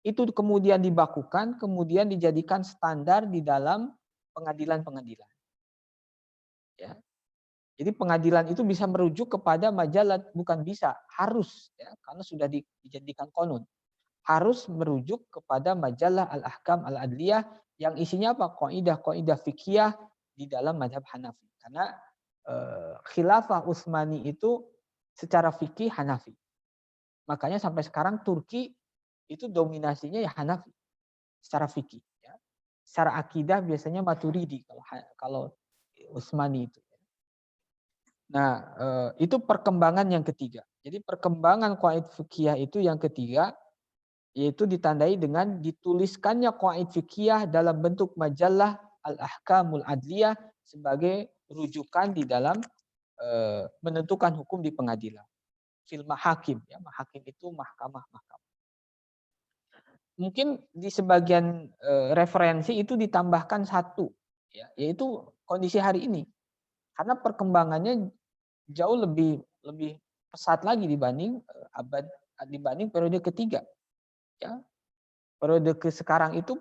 S1: Itu kemudian dibakukan, kemudian dijadikan standar di dalam pengadilan-pengadilan. Ya. Jadi pengadilan itu bisa merujuk kepada majalah, bukan bisa, harus ya, karena sudah dijadikan qanun. Harus merujuk kepada majalah al-ahkam al-adliyah yang isinya apa? Qaidah fiqhiyah di dalam mazhab Hanafi. Karena khilafah Utsmani itu secara fikih Hanafi. Makanya sampai sekarang Turki itu dominasinya ya Hanafi secara fikih. Ya. Secara akidah biasanya Maturidi kalau Utsmani itu. Nah, itu perkembangan yang ketiga. Jadi perkembangan qaid fikih itu yang ketiga, yaitu ditandai dengan dituliskannya qaid fikih dalam bentuk majalah al-ahkamul adliyah sebagai rujukan di dalam menentukan hukum di pengadilan. Fil mahakim, ya mahakim itu mahkamah-mahkamah. Mungkin di sebagian referensi itu ditambahkan satu, ya, yaitu kondisi hari ini. Karena perkembangannya jauh lebih pesat lagi dibanding periode ketiga. Ya. Periode ke sekarang itu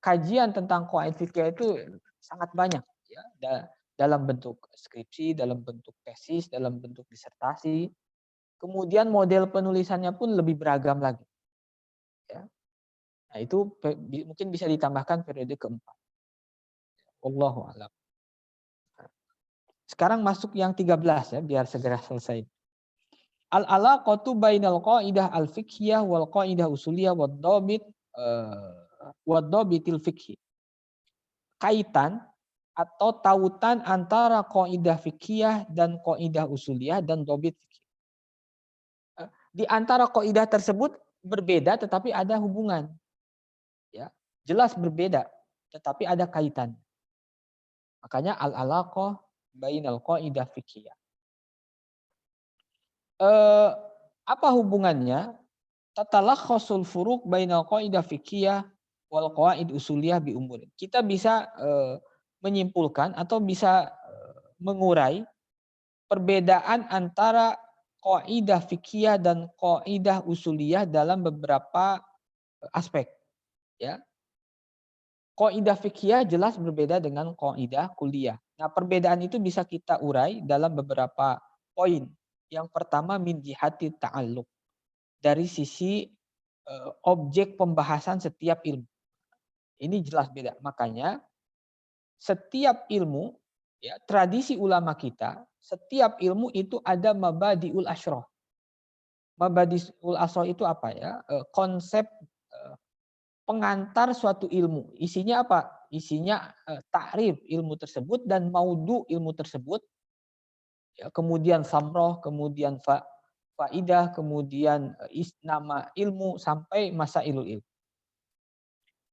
S1: kajian tentang qawaid fikih itu sangat banyak ya, dalam bentuk skripsi, dalam bentuk tesis, dalam bentuk disertasi. Kemudian model penulisannya pun lebih beragam lagi. Ya. Nah, itu mungkin bisa ditambahkan periode keempat. Wallahu a'lam. Sekarang masuk yang 13 ya, biar segera selesai. Al-alaqatu bainal qaidah al-fiqhiyah wal qaidah usuliyah wad dhabitil fiqhi. Kaitan atau tautan antara qaidah fiqhiyah dan qaidah usuliyah dan dhabit fiqhi. Di antara qaidah tersebut berbeda tetapi ada hubungan. Ya, jelas berbeda tetapi ada kaitan. Makanya al-alaqah bainal qaidah fiqhiyah. Apa hubungannya? Tatalakhasul furuq bainal qaidah fiqhiyah wal qawaid usuliyah bi umur. Kita bisa menyimpulkan atau bisa mengurai perbedaan antara qaidah fiqhiyah dan qaidah usuliyah dalam beberapa aspek, ya. Qaidah fiqhiyah jelas berbeda dengan qaidah kulliyah. Nah, perbedaan itu bisa kita urai dalam beberapa poin. Yang pertama min jihati ta'alluq. Dari sisi objek pembahasan setiap ilmu. Ini jelas beda. Makanya setiap ilmu, ya, tradisi ulama kita, setiap ilmu itu ada mabadiul asyrah. Mabadiul asyrah itu apa ya? Konsep pengantar suatu ilmu. Isinya apa? Isinya ta'rif ilmu tersebut dan maudu ilmu tersebut. Ya, kemudian samroh, kemudian faidah, kemudian nama ilmu sampai masailul ilmu.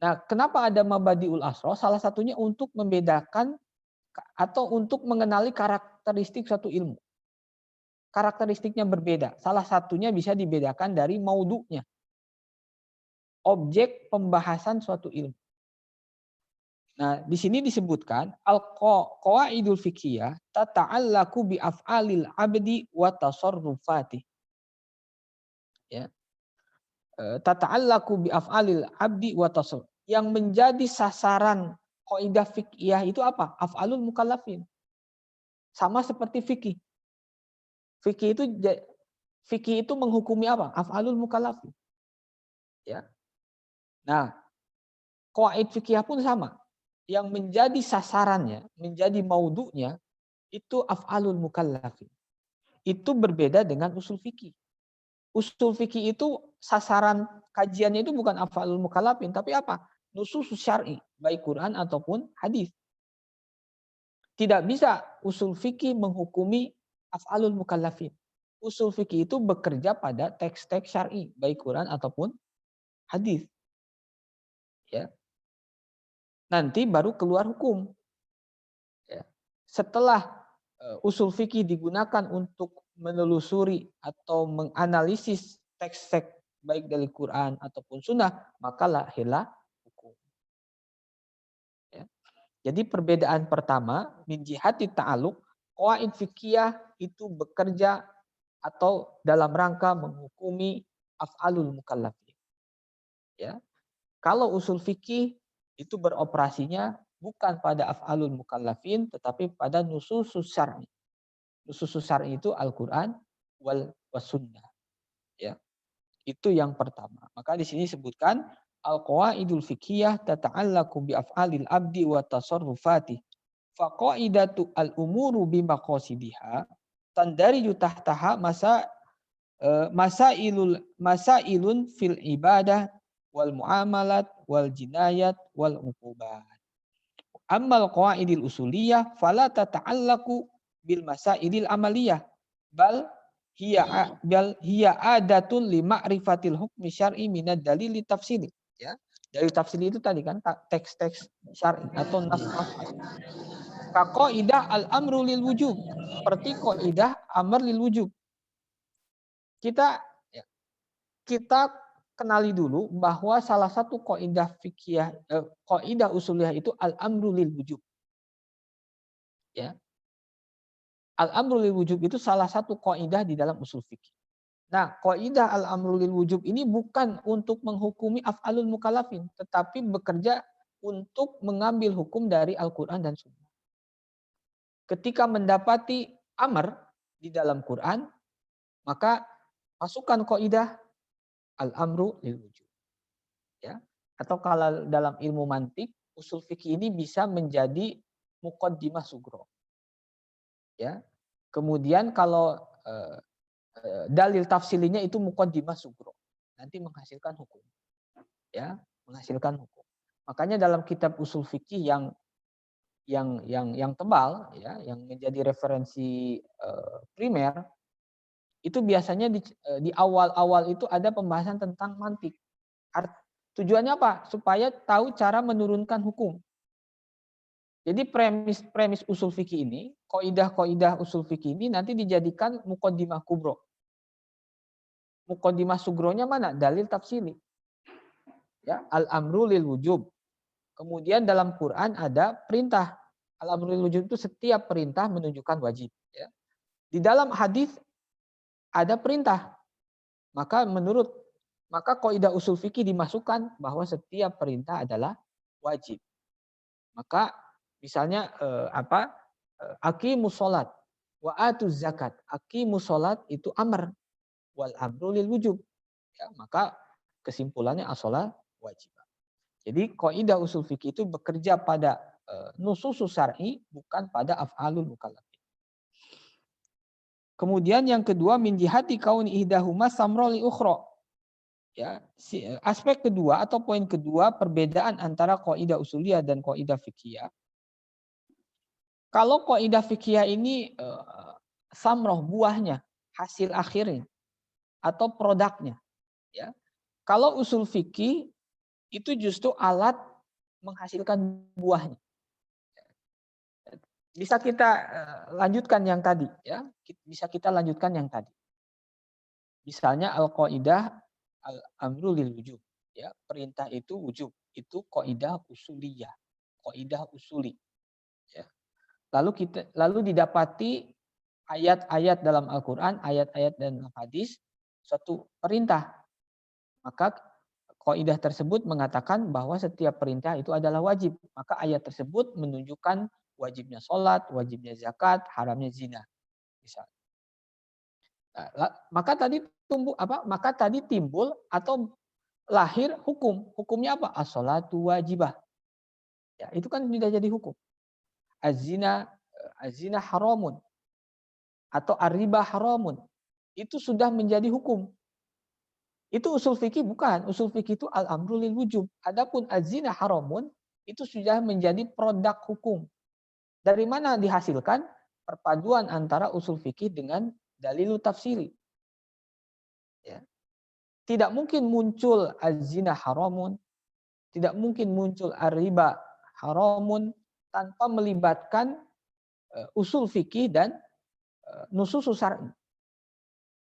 S1: Nah, kenapa ada mabadiul asro? Salah satunya untuk membedakan atau untuk mengenali karakteristik suatu ilmu. Karakteristiknya berbeda. Salah satunya bisa dibedakan dari maudunya. Objek pembahasan suatu ilmu. Nah, di sini disebutkan al-qawaidul fiqhiyah tata'allaku bi af'alil abdi wa tasarrufati. Ya. Tata'allaku bi af'alil abdi wa tasarruf. Yang menjadi sasaran Kaidah fikih itu apa? Af'alul mukallafin. Sama seperti fikih. Fikih itu menghukumi apa? Af'alul mukallafin. Ya. Nah, qawaid fikih pun sama. Yang menjadi sasarannya, menjadi maudu'nya itu af'alul mukallafin. Itu berbeda dengan usul fikih. Usul fikih itu sasaran kajiannya itu bukan af'alul mukallafin, tapi apa? Nusus syar'i, baik Quran ataupun hadis. Tidak bisa usul fikih menghukumi af'alul mukallafin. Usul fikih itu bekerja pada teks-teks syar'i, baik Quran ataupun hadis. Ya. Nanti baru keluar hukum. Ya. Setelah usul fikih digunakan untuk menelusuri atau menganalisis teks-teks baik dari Quran ataupun Sunnah, maka lahirlah hukum. Ya. Jadi perbedaan pertama, min jihati ta'alluq, qawaid fikih itu bekerja atau dalam rangka menghukumi af'alul mukallafin. Ya. Kalau usul fikih itu beroperasinya bukan pada af'alul mukallafin tetapi pada nususus syar'i. Nususus syar'i itu Al-Qur'an wal sunnah. Ya. Itu yang pertama. Maka di sini disebutkan al-qawaidul fiqhiyah tata'allaqu bi af'alil abdi wa tasarrufati. Fa qaidatu al-umuru bi maqasidiha tandariju tahtaha masailun fil ibadah wal muamalat wal jinayat wal uqubat. Ammal qawaidil usuliyah fala tata'allaqu bil masailil amaliyah bal hiya adatun li ma'rifatil hukmi syar'i minad dalil tafsili. Ya. Dari tafsili itu tadi kan teks-teks syar'i atau nas-nas. Ka qaidah al-amru lil wujub, seperti qaidah amr lil wujub. Kita kenali dulu bahwa salah satu kaidah fikih, kaidah usuliyah itu al-amru lil wujub. Ya. Al-amru lil wujub itu salah satu kaidah di dalam usul fikih. Nah, kaidah al-amru lil wujub ini bukan untuk menghukumi af'alul mukallafin, tetapi bekerja untuk mengambil hukum dari Al-Qur'an dan Sunnah. Ketika mendapati amr di dalam Quran, maka masukkan kaidah al-amru lil wujub. Ya. Atau kalau dalam ilmu mantik, usul fikih ini bisa menjadi muqaddimah sugro. Ya. Kemudian kalau dalil tafsilinya itu muqaddimah sugro. Nanti menghasilkan hukum. Ya, menghasilkan hukum. Makanya dalam kitab usul fikih yang tebal ya, yang menjadi referensi primer itu biasanya di awal-awal itu ada pembahasan tentang mantik. Tujuannya apa? Supaya tahu cara menurunkan hukum. Jadi premis usul fikih ini, kaidah-kaidah usul fikih ini nanti dijadikan muqaddimah kubro. Muqaddimah sugronya mana? Dalil tafsili. Ya, al-amru lil wujub. Kemudian dalam Quran ada perintah. Al-amru lil wujub itu setiap perintah menunjukkan wajib. Ya. Di dalam hadis ada perintah. Maka kaidah usul fikih dimasukkan bahwa setiap perintah adalah wajib. Maka misalnya aqimus sholat wa atuz zakat. Aqimus sholat itu amr wal amru lil wujub. Ya, maka kesimpulannya as-sholat wajib. Jadi kaidah usul fikih itu bekerja pada nususus syar'i bukan pada af'alul mukallafin. Kemudian yang kedua min jihati kauni ihdahuma samra li ukhra. Ya, aspek kedua atau poin kedua perbedaan antara kaidah usuliyah dan kaidah fikih. Kalau kaidah fikih ini samroh buahnya, hasil akhirnya atau produknya, ya. Kalau usul fikih itu justru alat menghasilkan buahnya. Bisa kita lanjutkan yang tadi, ya. Bisa kita lanjutkan yang tadi. Misalnya al-qaidah al-amru lil wujub, ya. Perintah itu wujub, itu kaidah usuliyah, kaidah usuli, ya. Lalu didapati ayat-ayat dalam Al-Qur'an, ayat-ayat dan hadis suatu perintah. Maka Kaidah tersebut mengatakan bahwa setiap perintah itu adalah wajib. Maka ayat tersebut menunjukkan wajibnya sholat, wajibnya zakat, haramnya zina. Misal. Maka tadi timbul atau lahir hukum. Hukumnya apa? As-sholatu wajibah. Ya, itu kan sudah jadi hukum. Az-zina haramun atau ar-riba haramun. Itu sudah menjadi hukum. Itu usul fikih bukan. Usul fikih itu al-amru lil wujub. Adapun az-zina haramun itu sudah menjadi produk hukum. Dari mana dihasilkan? Perpaduan antara usul fikih dengan dalilu tafsiri. Ya. Tidak mungkin muncul az-zina haramun, tidak mungkin muncul ar-riba haramun tanpa melibatkan usul fikih dan nusus syar'i.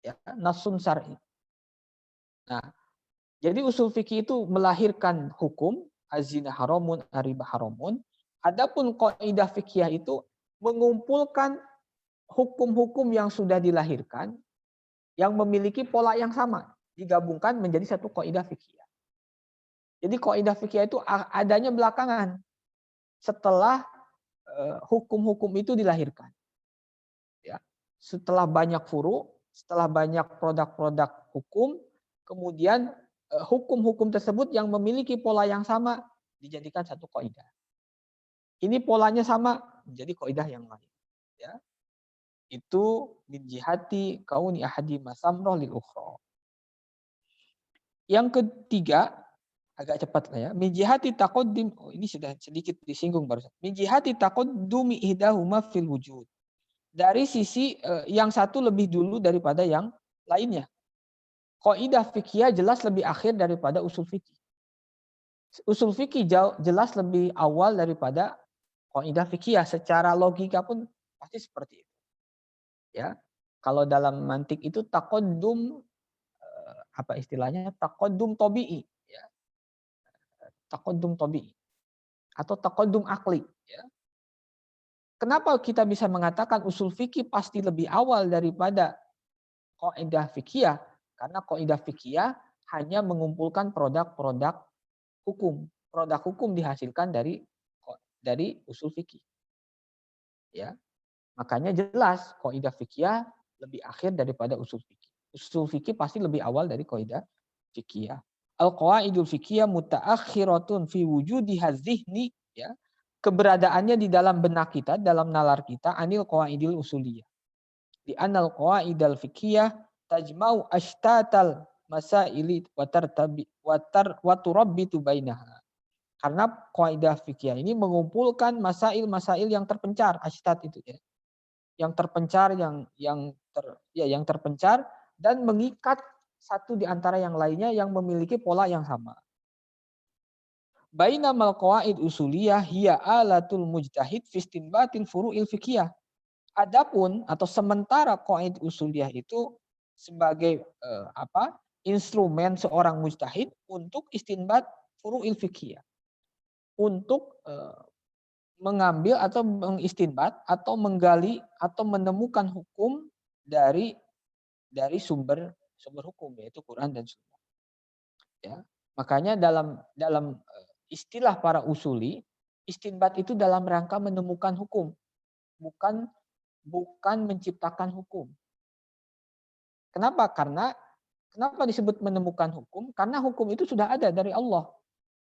S1: Ya, nasun syar'i. Nah, jadi usul fikih itu melahirkan hukum az-zina haramun, ar-riba haramun. Adapun kaidah fikih itu mengumpulkan hukum-hukum yang sudah dilahirkan yang memiliki pola yang sama digabungkan menjadi satu kaidah fikih. Jadi kaidah fikih itu adanya belakangan setelah hukum-hukum itu dilahirkan. Ya. Setelah banyak furu, setelah banyak produk-produk hukum, kemudian hukum-hukum tersebut yang memiliki pola yang sama dijadikan satu kaidah. Ini polanya sama menjadi kaidah yang lain. Ya. Itu min jihati kauni ahadi masamroh lil ukhra. Yang ketiga, agak cepat lah ya. Min jihati taqaddim, ini sudah sedikit disinggung barusan. Min jihati taqaddumi ihdahuma fil wujud. Dari sisi yang satu lebih dulu daripada yang lainnya. Kaidah fikih jelas lebih akhir daripada usul fikih. Usul fikih jelas lebih awal daripada kaidah fikih. Secara logika pun pasti seperti itu. Ya. Kalau dalam mantik itu taqaddum apa istilahnya? Taqaddum tabi'i, ya. Taqaddum tabi'i atau taqaddum akli, ya. Kenapa kita bisa mengatakan usul fikih pasti lebih awal daripada kaidah fikih? Karena kaidah fikih hanya mengumpulkan produk-produk hukum. Produk hukum dihasilkan dari usul fikih. Ya. Makanya jelas kaidah fikih lebih akhir daripada usul fikih. Usul fikih pasti lebih awal dari kaidah fikih. Al-qawaidul fikih mutaakhiratun fi wujudiha dzihni, ya. Keberadaannya di dalam benak kita, dalam nalar kita, anil qawaidil usuliyah. Di anal qawaidal fikih tajma'u ashtatal masaili wa turabbitu bainaha. Karena kaidah fikih ini mengumpulkan masail-masail yang terpencar, ashtat itu, ya. Yang terpencar, yang terpencar dan mengikat satu di antara yang lainnya yang memiliki pola yang sama. Bainamal qawaid usuliyah hiya alatul mujtahid fi istinbatil furu'il fiqhiyah. Adapun atau sementara qawaid usuliyah itu sebagai instrumen seorang mujtahid untuk istinbat furu'il fiqhiyah. Untuk mengambil atau mengistinbat atau menggali atau menemukan hukum dari sumber hukum, yaitu Quran dan Sunnah. Ya, makanya dalam istilah para usuli, istinbat itu dalam rangka menemukan hukum, bukan menciptakan hukum. Kenapa? Kenapa disebut menemukan hukum? Karena hukum itu sudah ada dari Allah.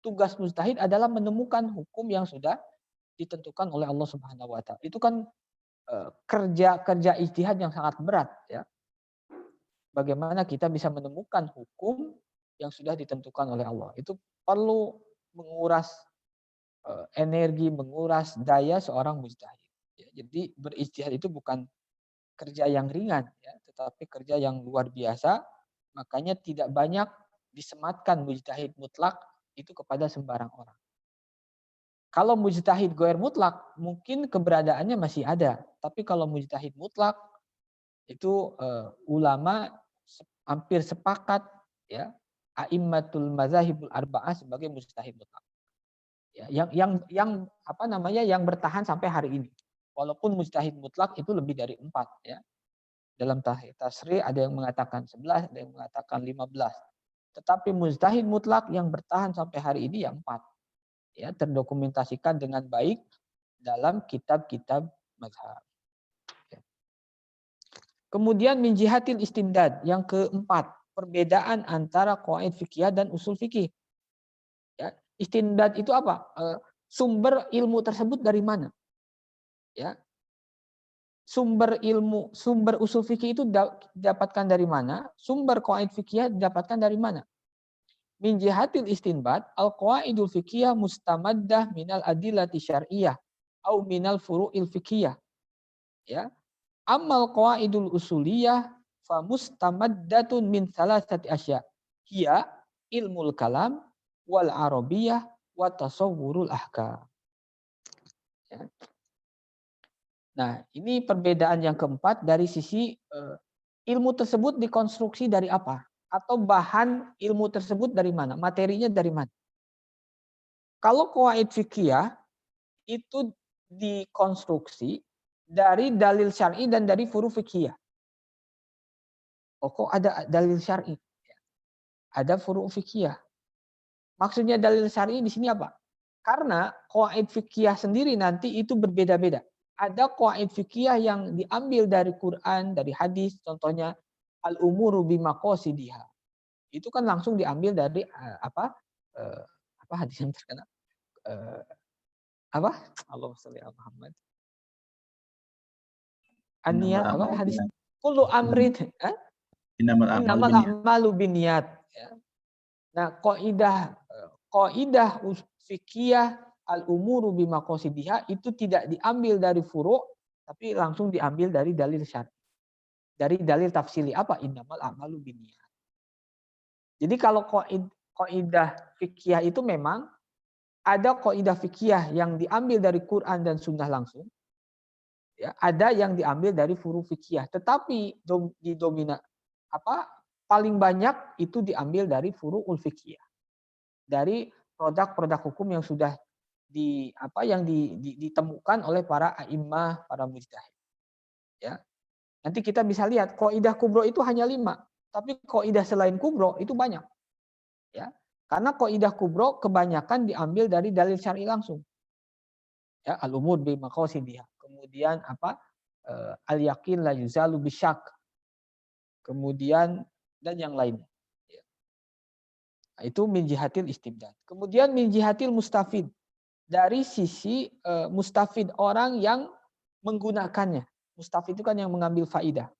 S1: Tugas mujtahid adalah menemukan hukum yang sudah ditentukan oleh Allah Subhanahu wa taala. Itu kan kerja ijtihad yang sangat berat, ya. Bagaimana kita bisa menemukan hukum yang sudah ditentukan oleh Allah. Itu perlu menguras energi, menguras daya seorang mujtahid. Ya, jadi berijtihad itu bukan kerja yang ringan, ya, tetapi kerja yang luar biasa. Makanya tidak banyak disematkan mujtahid mutlak itu kepada sembarang orang. Kalau mujtahid ghair mutlak, mungkin keberadaannya masih ada. Tapi kalau mujtahid mutlak, itu ulama hampir sepakat, ya, a'immatul mazahibul arba'ah sebagai mujtahid mutlak. Ya, yang bertahan sampai hari ini. Walaupun mujtahid mutlak itu lebih dari 4, ya. Dalam tasri ada yang mengatakan 11, ada yang mengatakan 15. Tetapi mujtahid mutlak yang bertahan sampai hari ini yang 4. Ya, terdokumentasikan dengan baik dalam kitab-kitab mazhab. Ya. Kemudian min jihatil istindad yang keempat, perbedaan antara qawaid fikih dan usul fikih. Ya, istindad itu apa? Sumber ilmu tersebut dari mana? Ya. Sumber ilmu, sumber usul fikih itu didapatkan dari mana? Sumber qawaid fikih didapatkan dari mana? Min jihatil istinbat al-qawaidul fiqhiyah mustamaddah minal adillati syar'iyyah au minal furu'il fiqhiyah. Ya. Amal qawaidul usuliyah fa mustamaddatun min salasati asya. Hiya ilmul kalam wal arabiyyah wa tasawwurul ahkam. Ya. Nah, ini perbedaan yang keempat dari sisi ilmu tersebut dikonstruksi dari apa? Atau bahan ilmu tersebut dari mana? Materinya dari mana? Kalau qawaid fikih itu dikonstruksi dari dalil syar'i dan dari furu fikih. Oh, kok ada dalil syar'i? Ada furu fikih. Maksudnya dalil syar'i di sini apa? Karena qawaid fikih sendiri nanti itu berbeda-beda. Ada qawaid fikih yang diambil dari Quran, dari hadis, contohnya al-umuru bimaqasidiha. Itu kan langsung diambil dari apa hadis yang terkenal apa Allahumma sholli ala Muhammad an-niyat apa hadis kullu amrin innamal a'malu binniyat. Nah, kaidah fikih al-umuru bimaqasidiha itu tidak diambil dari furu' tapi langsung diambil dari dalil syar'i. Dari dalil tafsili apa? Innamal a'malu binniyat. Jadi kalau kaidah fikih itu memang ada kaidah fikih yang diambil dari Quran dan Sunnah langsung. Ya, ada yang diambil dari furu fikih, tetapi paling banyak itu diambil dari furu'ul fikih. Dari produk-produk hukum yang sudah ditemukan oleh para a'immah, para mujtahid. Ya. Nanti kita bisa lihat kaidah kubro itu hanya 5. Tapi kaidah selain kubro itu banyak. Ya, karena kaidah kubro kebanyakan diambil dari dalil syar'i langsung. Ya, al-umur bi maqasidiha. Kemudian al-yaqin la yuzalu bisyak. Kemudian dan yang lainnya. Ya. Nah, itu min jihatil istibdad. Kemudian min jihatil mustafid. Dari sisi mustafid, orang yang menggunakannya. Mustafid itu kan yang mengambil faidah.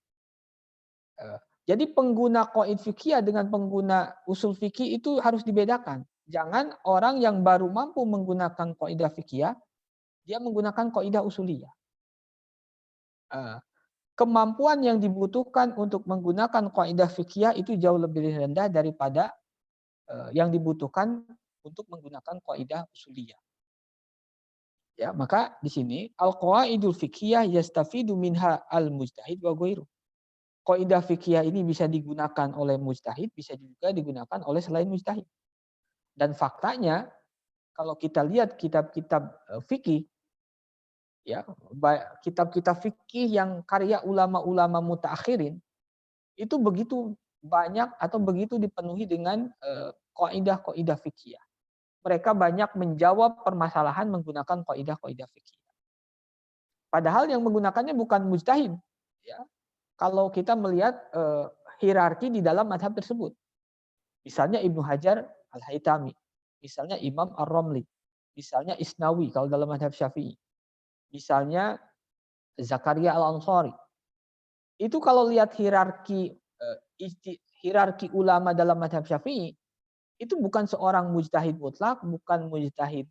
S1: Jadi pengguna qaid fikih dengan pengguna usul fikih itu harus dibedakan. Jangan orang yang baru mampu menggunakan kaidah fikih, dia menggunakan kaidah usuliyah. Kemampuan yang dibutuhkan untuk menggunakan kaidah fikih itu jauh lebih rendah daripada yang dibutuhkan untuk menggunakan kaidah usuliyah. Ya, maka di sini al-qawaidul fiqhiyah yastafidu minha al-mujtahid wa ghairu. Kaidah fikih ini bisa digunakan oleh mujtahid, bisa juga digunakan oleh selain mujtahid. Dan faktanya kalau kita lihat kitab-kitab fikih, ya, kitab-kitab fikih yang karya ulama-ulama mutaakhirin itu begitu banyak atau begitu dipenuhi dengan kaidah-kaidah fikih. Mereka banyak menjawab permasalahan menggunakan kaidah-kaidah fikih. Padahal yang menggunakannya bukan mujtahid, ya. Kalau kita melihat hierarki di dalam mazhab tersebut. Misalnya Ibnu Hajar Al-Haytami, misalnya Imam Ar-Romli, misalnya Isnawi kalau dalam mazhab Syafi'i, misalnya Zakaria Al-Ansari. Itu kalau lihat hierarki ulama dalam mazhab Syafi'i, itu bukan seorang mujtahid mutlak, bukan mujtahid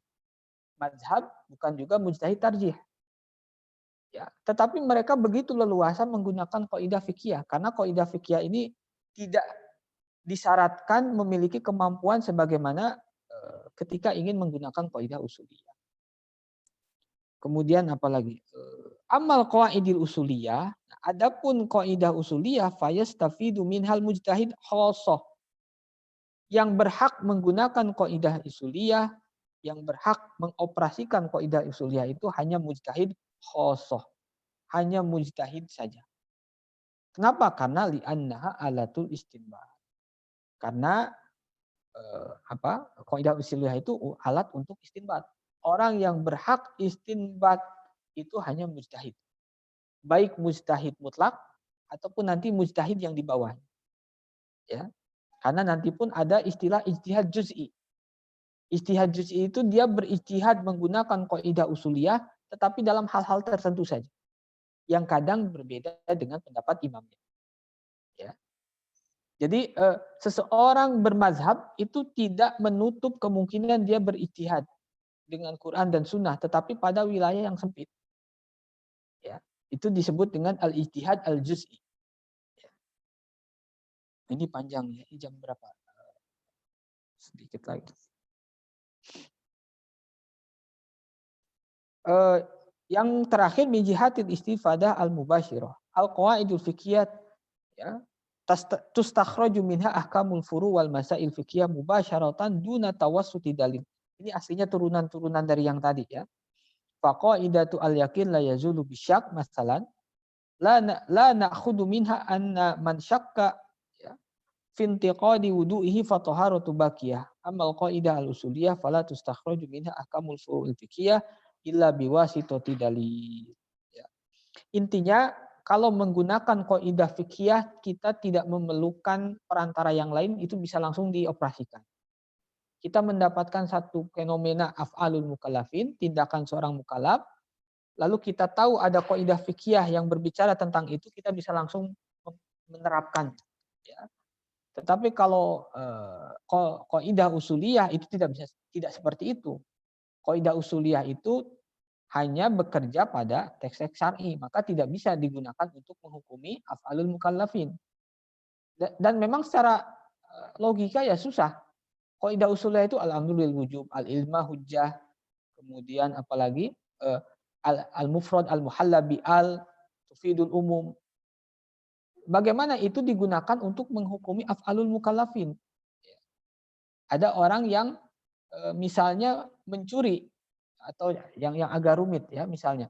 S1: mazhab, bukan juga mujtahid tarjih. Ya, tetapi mereka begitu leluasa menggunakan kaidah fikih karena kaidah fikih ini tidak disyaratkan memiliki kemampuan sebagaimana ketika ingin menggunakan kaidah usuliyah. Kemudian apalagi amal qawaidil usuliyah, adapun kaidah usuliyah fayastafidu minhal mujtahid khassah. Yang berhak menggunakan kaidah usuliyah, yang berhak mengoperasikan kaidah usuliyah itu hanya mujtahid khosoh, hanya mujtahid saja. Kenapa? Karena li'annaha alatul istinbat. Karena Qaidah usuliyah itu alat untuk istinbat. Orang yang berhak istinbat itu hanya mujtahid. Baik mujtahid mutlak ataupun nanti mujtahid yang di bawah. Ya. Karena nanti pun ada istilah ijtihad juz'i. Ijtihad juz'i itu dia berijtihad menggunakan qaidah usuliyah tetapi dalam hal-hal tertentu saja. Yang kadang berbeda dengan pendapat imamnya. Ya. Jadi seseorang bermazhab itu tidak menutup kemungkinan dia berijtihad dengan Quran dan Sunnah, tetapi pada wilayah yang sempit. Ya, itu disebut dengan al-ijtihad al-juz'i. Ya. Ini panjang ya, ini jam berapa? Sedikit lagi. Yang terakhir min jihatil istifadah al-mubasyirah. Al-qawaidul fiqhiyah ya. Tustakhraju minha ahkamul furu wal masail fiqhiyah mubasyaratan duna tawassuti dalil. Ini aslinya turunan-turunan dari yang tadi ya. Faqaidatu al-yaqin la yazulu bisyak masalan la na'khudhu minha anna man syakka ya fi intiqadi wudu'ihi fa taharatu baqiyah. Amal qaidah al-usuliyah fala tustakhraju minha ahkamul furu'il fiqhiyah illa biwasitati dalil. Ya. Intinya kalau menggunakan kaidah fikih kita tidak memerlukan perantara yang lain, itu bisa langsung dioperasikan. Kita mendapatkan satu fenomena af'alul mukallafin, tindakan seorang mukallaf, lalu kita tahu ada kaidah fikih yang berbicara tentang itu, kita bisa langsung menerapkan. Ya. Tetapi kalau kaidah usuliyah itu tidak seperti itu. Kaidah usuliyah itu hanya bekerja pada teks-teks syar'i, maka tidak bisa digunakan untuk menghukumi af'alul mukallafin. Dan memang secara logika ya susah. Kaidah usulnya itu al-amru lil wujub, al-ilma hujjah, kemudian apalagi al-mufrad al-muhalla bi tufidul umum. Bagaimana itu digunakan untuk menghukumi af'alul mukallafin? Ada orang yang misalnya mencuri, atau yang agak rumit ya, misalnya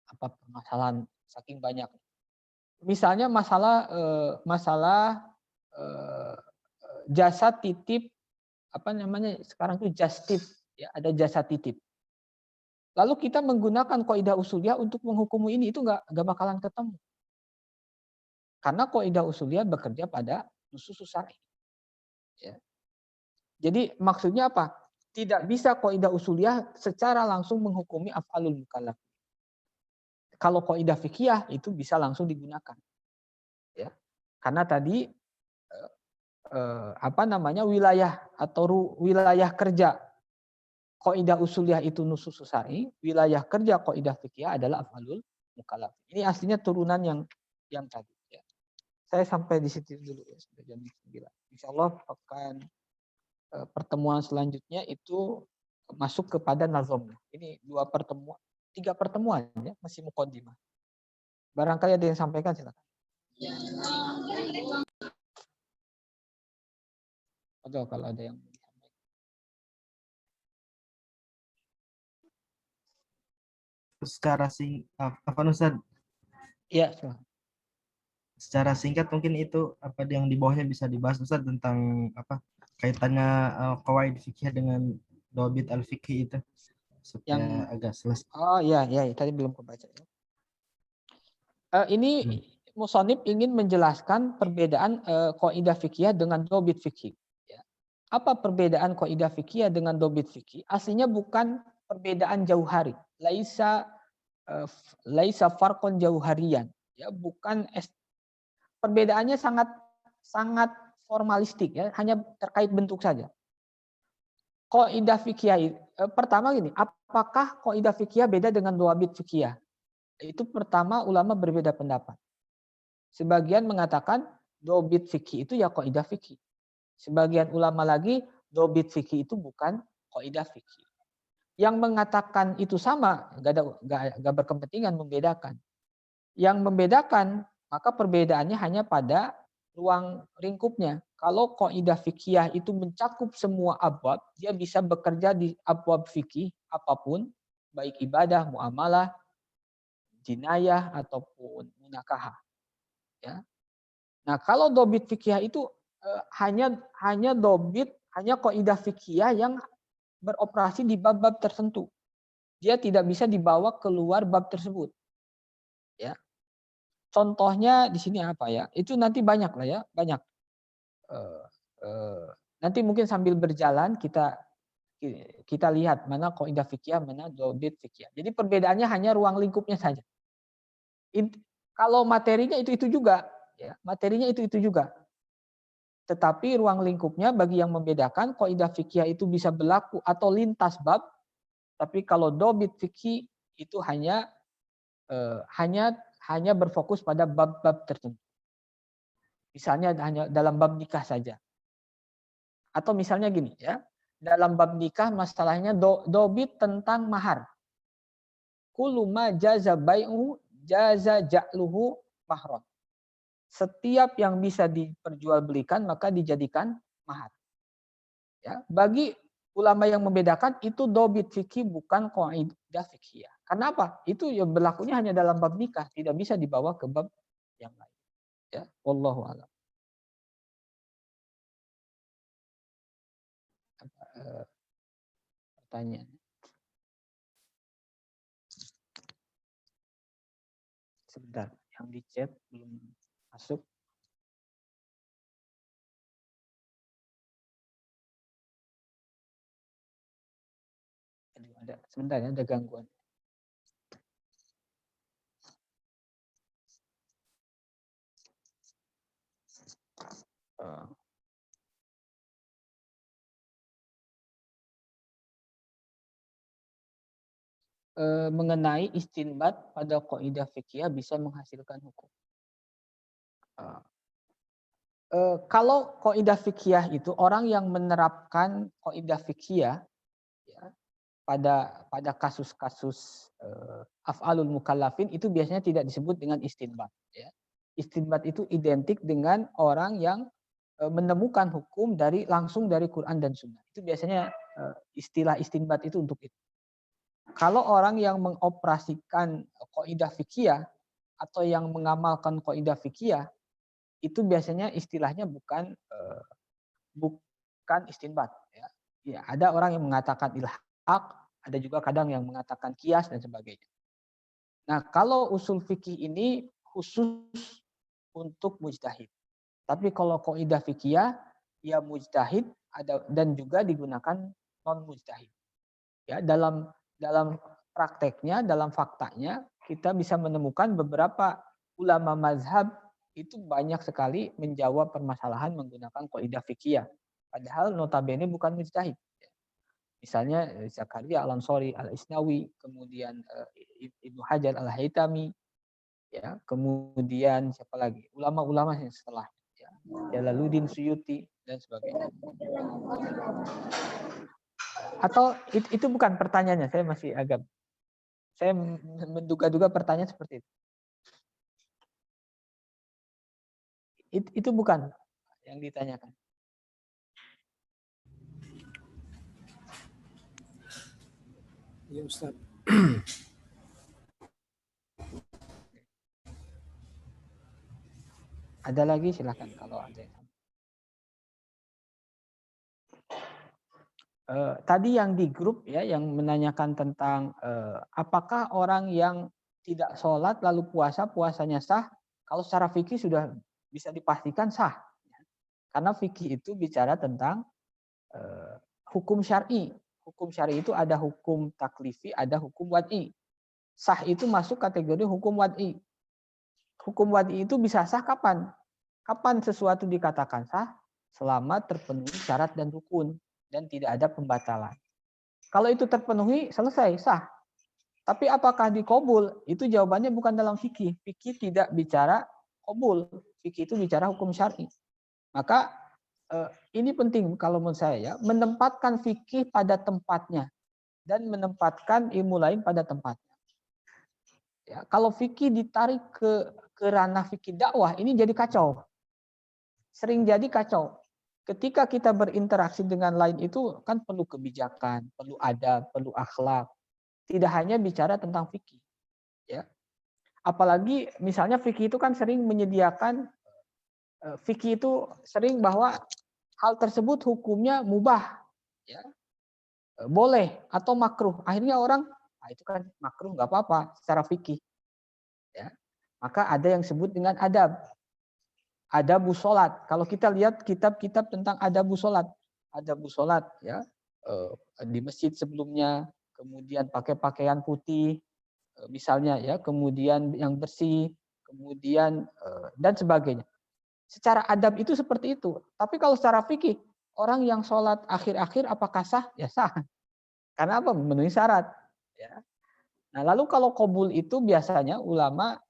S1: apa permasalahan saking banyak, misalnya masalah jasa titip, apa namanya sekarang tuh justip ya, ada jasa titip, lalu kita menggunakan kaidah usuliyah untuk menghukumi ini, itu nggak bakalan ketemu karena kaidah usuliyah bekerja pada nusus syar'i ya. Jadi maksudnya apa? Tidak bisa kaidah usuliyah secara langsung menghukumi af'alul mukallaf. Kalau kaidah fikih itu bisa langsung digunakan. Ya. Karena tadi wilayah atau wilayah kerja kaidah usuliyah itu nusus syar'i, wilayah kerja kaidah fikih adalah af'alul mukallaf. Ini aslinya turunan yang tadi ya. Saya sampai di situ dulu ya, sudah jam 9. Insyaallah akan pertemuan selanjutnya itu masuk kepada nazomnya. Ini 3 pertemuan ya, masih muqaddimah. Barangkali ada yang sampaikan, silakan. Atau kalau ada yang
S2: Secara Ustaz?
S1: Iya, silakan.
S2: Secara singkat mungkin itu apa yang di bawahnya bisa dibahas Ustaz tentang apa kaitannya qawaid fikih dengan dobit al-fikih itu supaya agak selesai.
S1: Oh iya, tadi belum kebaca ya. Ini musonib ingin menjelaskan perbedaan kaidah fikih dengan dobit fikih. Ya. Apa perbedaan kaidah fikih dengan dobit fikih? Aslinya bukan perbedaan jauhari. Laisa farqon jauharian. Ya, bukan perbedaannya sangat formalistik ya, hanya terkait bentuk saja. Kaidah fikih pertama gini, apakah kaidah fikih beda dengan dobit fikih? Itu pertama ulama berbeda pendapat. Sebagian mengatakan dobit fikih itu ya kaidah fikih. Sebagian ulama lagi dobit fikih itu bukan kaidah fikih. Yang mengatakan itu sama gak berkepentingan membedakan. Yang membedakan maka perbedaannya hanya pada ruang lingkupnya. Kalau kaidah fikih itu mencakup semua abwab, dia bisa bekerja di abwab fikih apapun, baik ibadah, muamalah, jinayah ataupun munakahah. Ya. Nah, kalau dobit fikih itu hanya dobit hanya kaidah fikih yang beroperasi di bab-bab tertentu. Dia tidak bisa dibawa keluar bab tersebut. Ya. Contohnya di sini apa ya? Itu nanti banyak lah ya, banyak. Nanti mungkin sambil berjalan kita lihat mana kaidah fikih, mana dobit fikih. Jadi perbedaannya hanya ruang lingkupnya saja. Kalau materinya itu juga, ya, materinya itu juga. Tetapi ruang lingkupnya bagi yang membedakan kaidah fikih itu bisa berlaku atau lintas bab. Tapi kalau dobit fikih itu hanya berfokus pada bab-bab tertentu. Misalnya hanya dalam bab nikah saja. Atau misalnya gini ya, dalam bab nikah masalahnya dobit tentang mahar. Kullu ma jaza bai'uhu jaza ja'luhu mahron. Setiap yang bisa diperjualbelikan maka dijadikan mahar. Ya, bagi ulama yang membedakan itu dobit fikih bukan kaidah fikih. Karena apa? Itu ya berlakunya hanya dalam bab nikah, tidak bisa dibawa ke bab yang lain. Ya, wallahu a'lam. Pertanyaan. Sebentar, yang di chat belum masuk. Aduh, sebentar ya, ada gangguan. Mengenai istinbat pada kaidah fikih bisa menghasilkan hukum. Kalau kaidah fikih itu orang yang menerapkan kaidah fikih ya, pada kasus-kasus af'alul mukallafin itu biasanya tidak disebut dengan istinbat. Ya. Istinbat itu identik dengan orang yang menemukan hukum langsung dari Quran dan Sunnah. Itu biasanya istilah istinbat itu untuk itu. Kalau orang yang mengoperasikan kaidah fikih atau yang mengamalkan kaidah fikih itu biasanya istilahnya bukan istinbat. Ya. Ya, ada orang yang mengatakan ilhaq, ada juga kadang yang mengatakan qiyas dan sebagainya. Nah, kalau usul fikih ini khusus untuk mujtahid. Tapi kalau kaidah fikih ya mujtahid ada dan juga digunakan non mujtahid. Ya, dalam prakteknya, dalam faktanya kita bisa menemukan beberapa ulama mazhab itu banyak sekali menjawab permasalahan menggunakan kaidah fikih. Padahal notabene bukan mujtahid. Misalnya Zakaria Al-Ansari Al-Isnawi, kemudian Ibnu Hajar Al-Haytami, ya, kemudian siapa lagi? Ulama-ulama yang setelah, ya, Jalaluddin Suyuti dan sebagainya. Atau itu bukan pertanyaannya, saya menduga-duga pertanyaan seperti itu. Itu bukan yang ditanyakan.
S4: Ya Ustaz.
S1: Ada lagi silakan kalau ada. Tadi yang di grup ya yang menanyakan tentang apakah orang yang tidak sholat lalu puasanya sah, kalau secara fikih sudah bisa dipastikan sah. Karena fikih itu bicara tentang hukum syar'i. Hukum syar'i itu ada hukum taklifi, ada hukum wad'i. Sah itu masuk kategori hukum wad'i. Hukum wad'i itu bisa sah kapan? Kapan sesuatu dikatakan sah? Selama terpenuhi syarat dan rukun dan tidak ada pembatalan. Kalau itu terpenuhi, selesai, sah. Tapi apakah dikobul? Itu jawabannya bukan dalam fikih. Fikih tidak bicara kobul. Fikih itu bicara hukum syar'i. Maka ini penting kalau menurut saya ya, menempatkan fikih pada tempatnya dan menempatkan ilmu lain pada tempatnya. Ya, kalau fikih ditarik ke ranah fikih dakwah, ini jadi kacau. Sering jadi kacau. Ketika kita berinteraksi dengan lain itu kan perlu kebijakan, perlu adab, perlu akhlak. Tidak hanya bicara tentang fikih. Ya. Apalagi misalnya fikih itu kan sering menyediakan, fikih itu sering bahwa hal tersebut hukumnya mubah, ya, boleh atau makruh. Akhirnya orang, itu kan makruh nggak apa-apa secara fikih. Ya. Maka ada yang disebut dengan adab. Adabu sholat. Kalau kita lihat kitab-kitab tentang adabu sholat. Adabu sholat, ya, di masjid sebelumnya, kemudian pakai pakaian putih, misalnya, ya, kemudian yang bersih, kemudian dan sebagainya. Secara adab itu seperti itu. Tapi kalau secara fikih, orang yang sholat akhir-akhir apakah sah? Ya sah. Karena apa? Memenuhi syarat. Ya. Nah, lalu kalau qabul itu biasanya ulama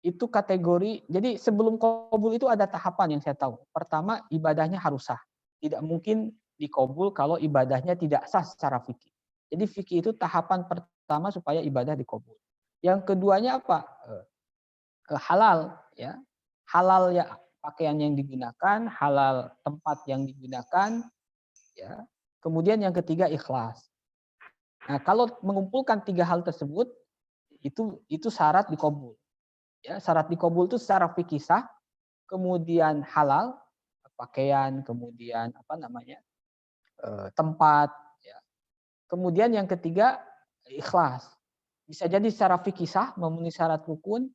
S1: itu kategori, jadi sebelum qabul itu ada tahapan yang saya tahu. Pertama, ibadahnya harus sah. Tidak mungkin dikabul kalau ibadahnya tidak sah secara fikih. Jadi fikih itu tahapan pertama supaya ibadah dikabul. Yang keduanya apa? Halal, ya. Halal ya pakaian yang digunakan, halal tempat yang digunakan, ya. Kemudian yang ketiga ikhlas. Nah, kalau mengumpulkan 3 hal tersebut itu syarat dikabul. Ya, syarat dikabul itu secara fikih sah, kemudian halal, pakaian, kemudian tempat, ya. Kemudian yang ketiga ikhlas. Bisa jadi secara fikih sah, memenuhi syarat rukun,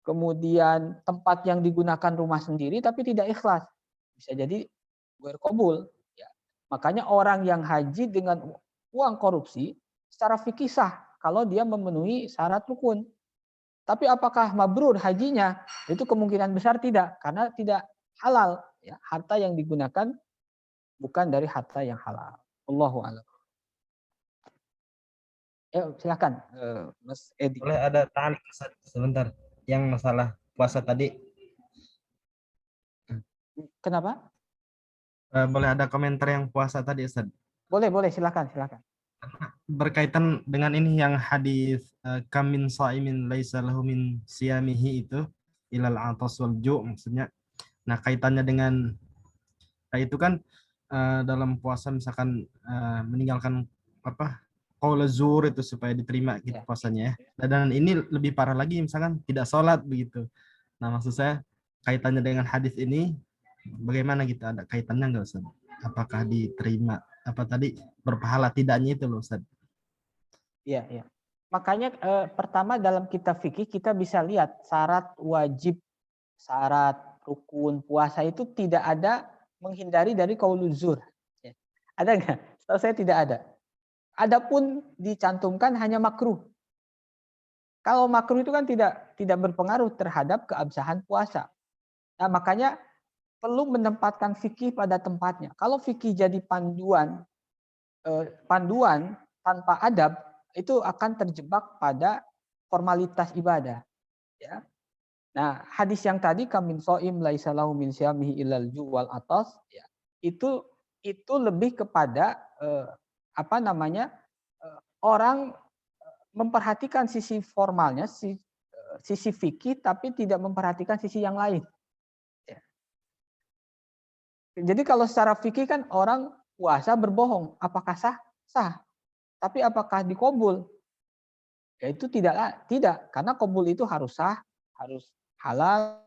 S1: kemudian tempat yang digunakan rumah sendiri tapi tidak ikhlas. Bisa jadi ghair qabul, ya. Makanya orang yang haji dengan uang korupsi secara fikih sah kalau dia memenuhi syarat rukun. Tapi apakah mabrur hajinya? Itu kemungkinan besar tidak, karena tidak halal. Ya, harta yang digunakan bukan dari harta yang halal. Allahu a'lam. Silakan, Mas Edi.
S2: Boleh ada ta'liq Ustaz, sebentar yang masalah puasa tadi.
S1: Kenapa?
S2: Boleh ada komentar yang puasa tadi Ustaz.
S1: Boleh, silakan.
S2: Berkaitan dengan ini yang hadis kamin shaimin laisa lahu min siyamihi itu ilal atas wal ju' maksudnya. Nah, kaitannya dengan itu kan dalam puasa misalkan meninggalkan qaul zuhur itu supaya diterima gitu puasanya ya. Dan ini lebih parah lagi misalkan tidak sholat begitu. Nah, maksud saya kaitannya dengan hadis ini bagaimana gitu, ada kaitannya nggak Ustaz? Apakah diterima berpahala tidaknya itu loh Ustaz?
S1: Iya. Makanya pertama dalam kitab fikih kita bisa lihat syarat wajib, syarat rukun puasa itu tidak ada menghindari dari qaulul zur. Ya. Ada nggak? Setahu saya tidak ada. Adapun dicantumkan hanya makruh. Kalau makruh itu kan tidak berpengaruh terhadap keabsahan puasa. Nah, makanya perlu menempatkan fikih pada tempatnya. Kalau fikih jadi panduan tanpa adab, itu akan terjebak pada formalitas ibadah. Ya. Nah, hadis yang tadi kamin soim laisa lahu min syamihi ilal juwal atas, ya, itu lebih kepada orang memperhatikan sisi formalnya, sisi fikih, tapi tidak memperhatikan sisi yang lain. Ya. Jadi kalau secara fikih kan orang puasa berbohong, apakah sah? Sah. Tapi apakah dikabul? Ya itu tidak, karena qabul itu harus sah, harus halal,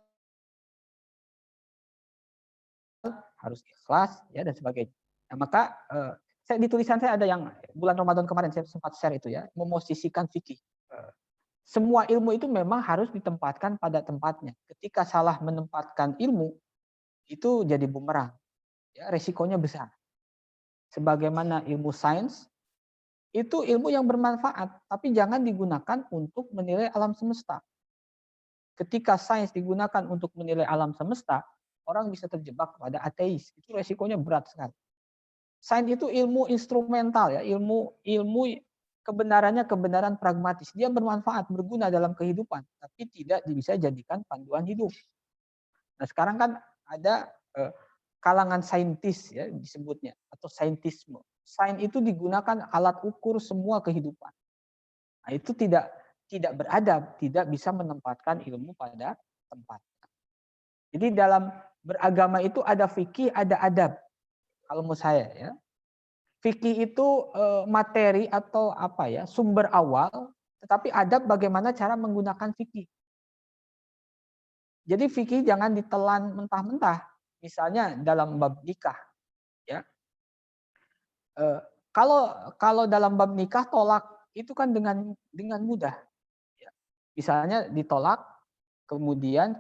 S1: harus ikhlas, ya, dan sebagainya. Nah, maka di tulisan saya ada yang bulan Ramadan kemarin saya sempat share itu, ya, memosisikan fikih. Semua ilmu itu memang harus ditempatkan pada tempatnya. Ketika salah menempatkan ilmu, itu jadi bumerang. Ya, resikonya besar. Sebagaimana ilmu sains, itu ilmu yang bermanfaat, tapi jangan digunakan untuk menilai alam semesta. Ketika sains digunakan untuk menilai alam semesta, orang bisa terjebak pada ateis. Itu resikonya berat sekali. Sains itu ilmu instrumental, ya, ilmu kebenarannya kebenaran pragmatis. Dia bermanfaat, berguna dalam kehidupan, tapi tidak bisa jadikan panduan hidup. Nah, sekarang kan ada kalangan saintis, ya, disebutnya, atau saintisme. Sains itu digunakan alat ukur semua kehidupan. Nah, itu tidak beradab, tidak bisa menempatkan ilmu pada tempatnya. Jadi dalam beragama itu ada fikih, ada adab. Kalau menurut saya, ya. Fikih itu materi atau sumber awal, tetapi adab bagaimana cara menggunakan fikih. Jadi fikih jangan ditelan mentah-mentah. Misalnya dalam bab nikah, Ya. Kalau dalam bab nikah tolak itu kan dengan mudah. Ya. Misalnya ditolak, kemudian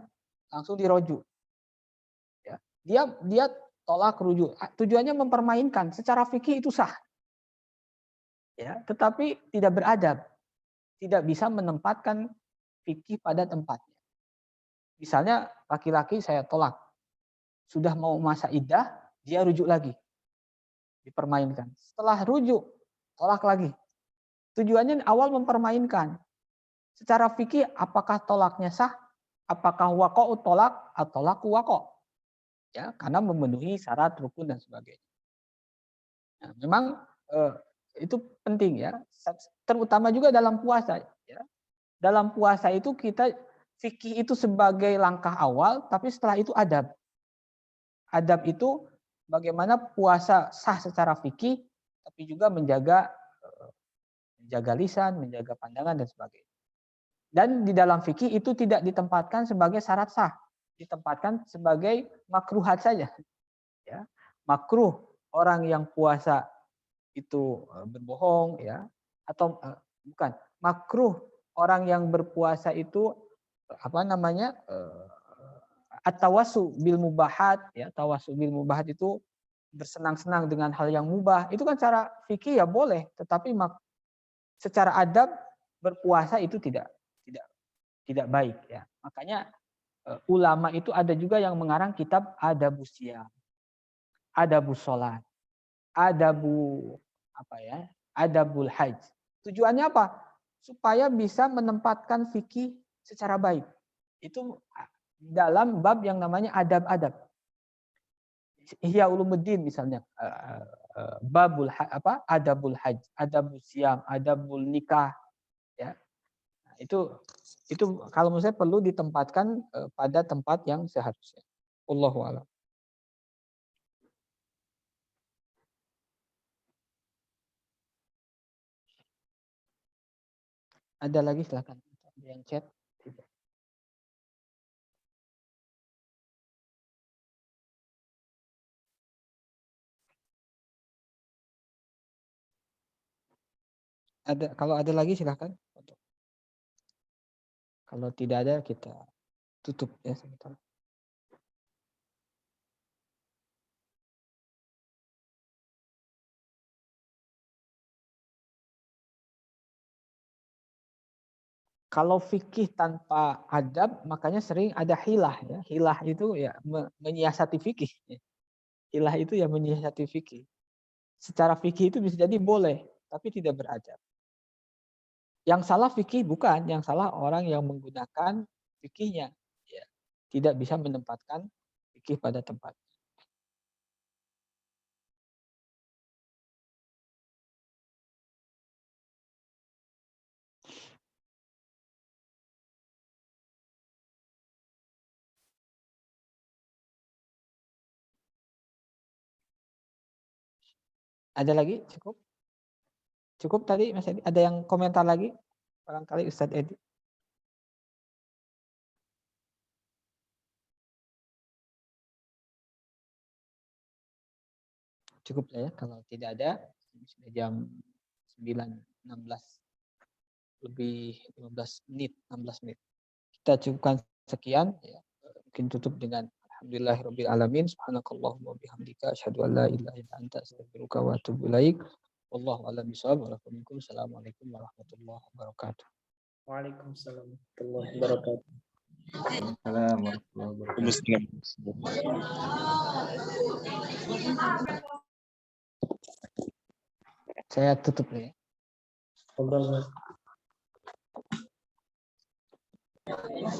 S1: langsung dirujuk. Ya. Dia tolak rujuk. Tujuannya mempermainkan. Secara fikih itu sah. Ya, tetapi tidak beradab. Tidak bisa menempatkan fikih pada tempatnya. Misalnya laki-laki saya tolak. Sudah mau masa iddah, dia rujuk lagi. Dipermainkan. Setelah rujuk, tolak lagi. Tujuannya awal mempermainkan. Secara fikih apakah tolaknya sah? Apakah waqa'u tolak atau laku waqo'? Ya, karena memenuhi syarat rukun dan sebagainya. Nah, memang itu penting ya, terutama juga dalam puasa. Ya. Dalam puasa itu kita fikih itu sebagai langkah awal, tapi setelah itu adab. Adab itu bagaimana puasa sah secara fikih, tapi juga menjaga lisan, menjaga pandangan dan sebagainya. Dan di dalam fikih itu tidak ditempatkan sebagai syarat sah, ditempatkan sebagai makruhat saja. Ya. Makruh orang yang puasa itu berbohong, ya, atau bukan makruh orang yang berpuasa itu apa namanya at-tawassu bil mubahat, ya, tawassu bil mubahat itu bersenang-senang dengan hal yang mubah. Itu kan cara fikih ya boleh, tetapi secara adab berpuasa itu tidak baik, ya. Makanya ulama itu ada juga yang mengarang kitab adabus siyam, adabus sholat, adabul hajj. Tujuannya apa? Supaya bisa menempatkan fikih secara baik. Itu dalam bab yang namanya adab-adab. Ihya Ulumuddin misalnya adabul hajj, adabul siyam, adabul nikah, ya. Nah, itu kalau menurut saya perlu ditempatkan pada tempat yang seharusnya. Wallahu a'lam. Ada lagi silakan. Ada yang chat? Tidak. Kalau ada lagi silakan. Kalau tidak ada kita tutup ya sebentar. Kalau fikih tanpa adab, makanya sering ada hilah. Ya. Hilah itu ya menyiasati fikih. Hilah itu ya menyiasati fikih. Secara fikih itu bisa jadi boleh, tapi tidak beradab. Yang salah fikih bukan, yang salah orang yang menggunakan fikihnya. Ya. Tidak bisa menempatkan fikih pada tempat. Ada lagi? Cukup? Cukup tadi Mas Edi? Ada yang komentar lagi? Barangkali Ustadz Edi. Cukup lah ya, kalau tidak ada sudah jam 9.16 lebih 15 menit, 16 menit. Kita cukupkan sekian ya. Mungkin tutup dengan alhamdulillahirabbil alamin, subhanakallahumma bihamdika asyhadu an la ilaha illa anta astaghfiruka wa atubu ilaik. Wallahu a'lam bishawab. Assalamualaikum warahmatullahi wabarakatuh.
S4: Waalaikumsalam warahmatullahi wabarakatuh.
S5: Assalamualaikum warahmatullahi
S1: Saya tutup ya.
S4: Ngobrol, Mas.